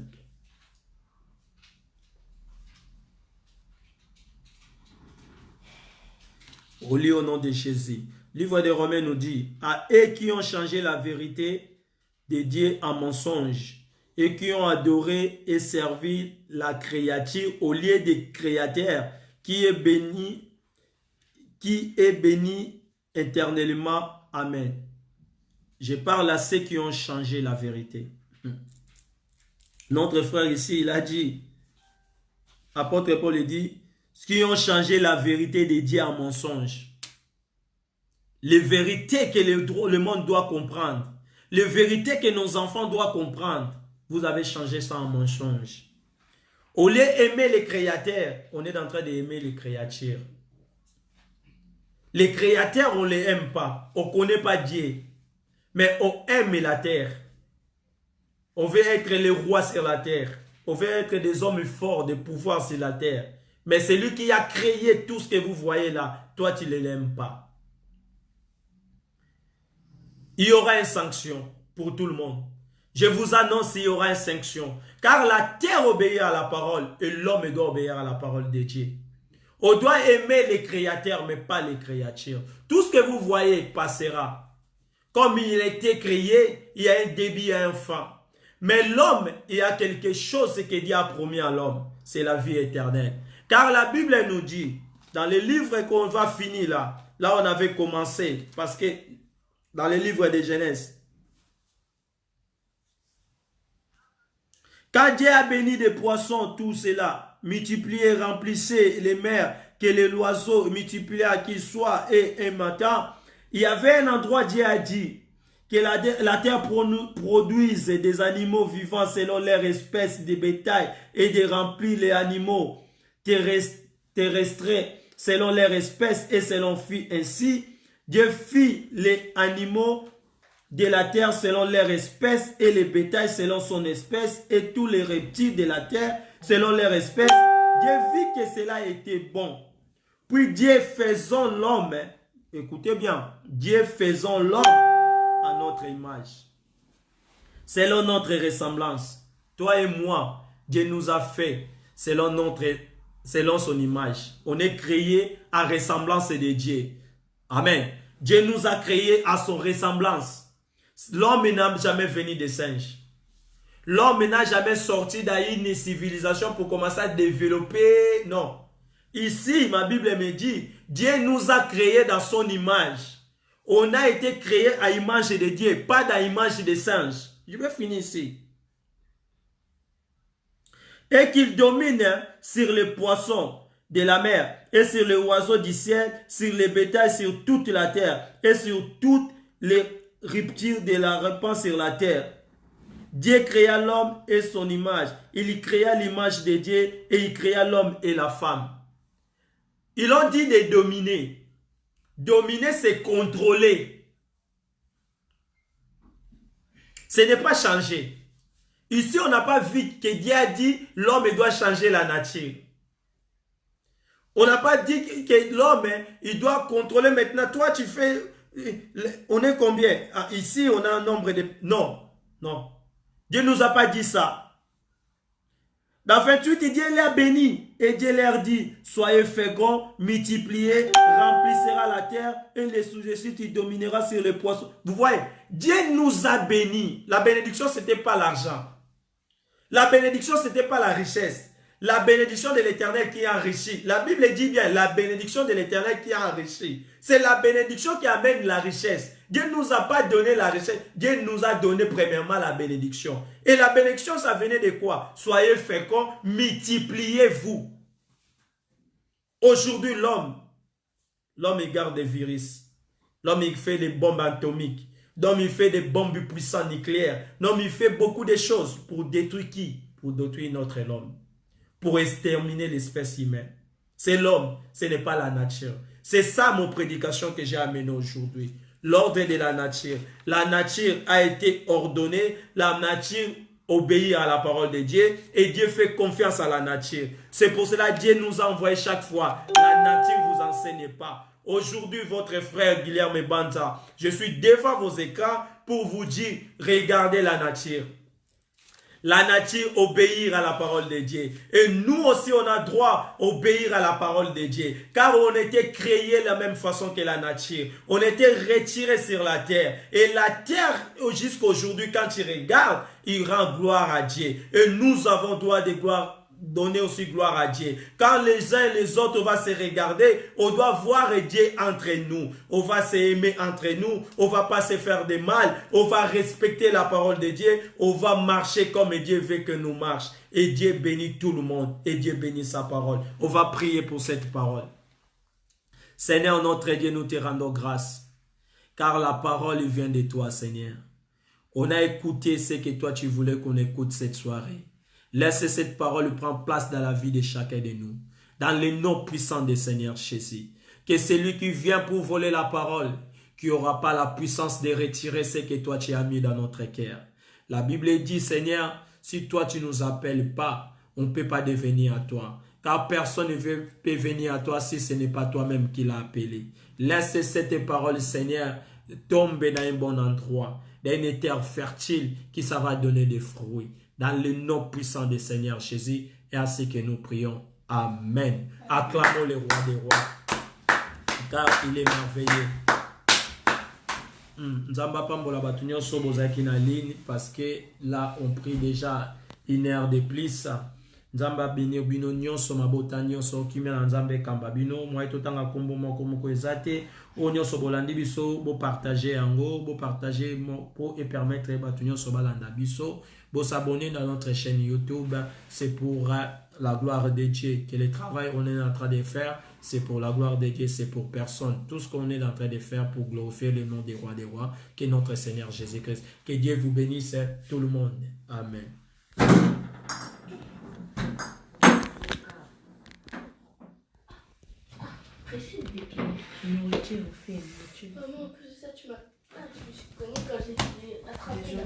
On lit au nom de Jésus. Le livre des Romains nous dit, à eux qui ont changé la vérité de Dieu en mensonge et qui ont adoré et servi la créature au lieu du Créateur qui est béni éternellement. Amen. Je parle à ceux qui ont changé la vérité. Notre frère ici, il a dit, apôtre Paul dit, qui ont changé la vérité de Dieu en mensonge. Les vérités que le monde doit comprendre. Les vérités que nos enfants doivent comprendre, vous avez changé ça en mensonge. Au lieu d'aimer les créateurs, on est en train d'aimer les créatures. Les créateurs, on ne les aime pas. On ne connaît pas Dieu. Mais on aime la terre. On veut être les rois sur la terre. On veut être des hommes forts, de pouvoir sur la terre. Mais c'est lui qui a créé tout ce que vous voyez là. Toi, tu ne l'aimes pas. Il y aura une sanction pour tout le monde. Je vous annonce qu'il y aura une sanction. Car la terre obéit à la parole et l'homme doit obéir à la parole de Dieu. On doit aimer les créateurs, mais pas les créatures. Tout ce que vous voyez passera. Comme il a été créé, il y a un début et un fin. Mais l'homme, il y a quelque chose que Dieu a promis à l'homme. C'est la vie éternelle. Car la Bible nous dit, dans les livres qu'on va finir là on avait commencé, parce que dans les livres de Genèse, quand Dieu a béni des poissons, tout cela, multipliez, remplissez les mers, que les oiseaux multipliez à qui soit, et un matin, il y avait un endroit, Dieu a dit, que la terre produise des animaux vivants selon leur espèce de bétail, et de remplir les animaux terrestres selon leur espèce, et selon fit ainsi, Dieu fit les animaux de la terre selon leur espèce, et les bétails selon son espèce, et tous les reptiles de la terre selon leur espèce. Dieu vit que cela était bon. Puis Dieu faisant l'homme, écoutez bien, Dieu faisant l'homme à notre image, selon notre ressemblance. Toi et moi, Dieu nous a fait selon son image. On est créé à ressemblance de Dieu. Amen. Dieu nous a créés à son ressemblance. L'homme n'a jamais venu des singes. L'homme n'a jamais sorti d'une civilisation pour commencer à développer. Non. Ici, ma Bible me dit, Dieu nous a créés dans son image. On a été créés à l'image de Dieu, pas dans l'image des singes. Je vais finir ici. Et qu'il domine sur les poissons de la mer, et sur les oiseaux du ciel, sur les bétails, sur toute la terre, et sur toutes les reptiles de la répanse sur la terre. Dieu créa l'homme et son image. Il créa l'image de Dieu, et il créa l'homme et la femme. Ils ont dit de dominer. Dominer, c'est contrôler. Ce n'est pas changer. Ici, on n'a pas vu que Dieu a dit l'homme doit changer la nature. On n'a pas dit que l'homme, il doit contrôler maintenant. Toi, tu fais... On est combien? Ici, on a un nombre de... Non, non. Dieu ne nous a pas dit ça. Dans 28, Dieu les a bénis. Et Dieu leur dit, soyez féconds, multipliez, remplissera la terre, et les sous-dessus, il dominera sur les poissons. Vous voyez, Dieu nous a bénis. La bénédiction, ce n'était pas l'argent. La bénédiction, ce n'était pas la richesse. La bénédiction de l'Éternel qui enrichit. La Bible dit bien, la bénédiction de l'Éternel qui enrichit. C'est la bénédiction qui amène la richesse. Dieu ne nous a pas donné la richesse. Dieu nous a donné premièrement la bénédiction. Et la bénédiction, ça venait de quoi? Soyez féconds, multipliez-vous. Aujourd'hui, l'homme, il garde des virus. L'homme, il fait des bombes atomiques. L'homme, il fait des bombes puissantes nucléaires. L'homme, il fait beaucoup de choses pour détruire qui? Pour détruire notre homme. Pour exterminer l'espèce humaine. C'est l'homme, ce n'est pas la nature. C'est ça mon prédication que j'ai amenée aujourd'hui. L'ordre de la nature. La nature a été ordonnée, la nature obéit à la parole de Dieu et Dieu fait confiance à la nature. C'est pour cela que Dieu nous a envoyé chaque fois. La nature ne vous enseigne pas. Aujourd'hui, votre frère Guilherme Banta, je suis devant vos écrans pour vous dire, regardez la nature. La nature obéir à la parole de Dieu. Et nous aussi, on a droit d'obéir à la parole de Dieu. Car on était créés de la même façon que la nature. On était retirés sur la terre. Et la terre, jusqu'à aujourd'hui, quand tu regardes, il rend gloire à Dieu. Et nous avons droit de donner aussi gloire à Dieu. Quand les uns et les autres, on va se regarder, on doit voir Dieu entre nous. On va s'aimer entre nous. On va pas se faire de mal. On va respecter la parole de Dieu. On va marcher comme Dieu veut que nous marchions. Et Dieu bénit tout le monde. Et Dieu bénit sa parole. On va prier pour cette parole. Seigneur, notre Dieu, nous te rendons grâce. Car la parole vient de toi, Seigneur. On a écouté ce que toi tu voulais qu'on écoute cette soirée. Laisse cette parole prendre place dans la vie de chacun de nous. Dans le nom puissant du Seigneur Jésus. Que celui qui vient pour voler la parole, qui n'aura pas la puissance de retirer ce que toi tu as mis dans notre cœur. La Bible dit, Seigneur, si toi tu ne nous appelles pas, on ne peut pas devenir à toi. Car personne ne peut venir à toi si ce n'est pas toi-même qui l'a appelé. Laisse cette parole, Seigneur, tomber dans un bon endroit, dans une terre fertile qui ça va donner des fruits. Dans le nom puissant du Seigneur Jésus, et ainsi que nous prions. Amen. Acclamons le roi des rois, car il est merveilleux. Nzamba pambola batunyo sobo zaki na ligne parce que là on prie déjà 1 heure de plus. Nzamba bino bino nyonso mabota nyonso kimela nzambe kamba bino moi totanga kombo moko moko ezate o nyonso bolandi biso bo partager yango bo partager pour et permettre batunyo so balanda biso bo s'abonner dans notre chaîne YouTube. C'est pour la gloire de Dieu que le travail on est en train de faire. C'est pour la gloire de Dieu, c'est pour personne. Tout ce qu'on est en train de faire pour glorifier le nom des rois, que notre Seigneur Jésus-Christ. Que Dieu vous bénisse, tout le monde. Amen. Maman, en plus de ça, tu m'as... Ah, je me suis cognée quand j'ai attrapé là.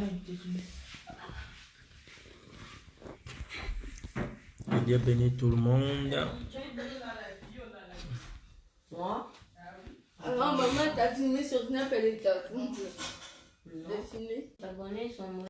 Que Dieu bénisse tout le monde. Moi? Alors, maman, t'as filmé sur Snap, elle était à fond. T'as filmé?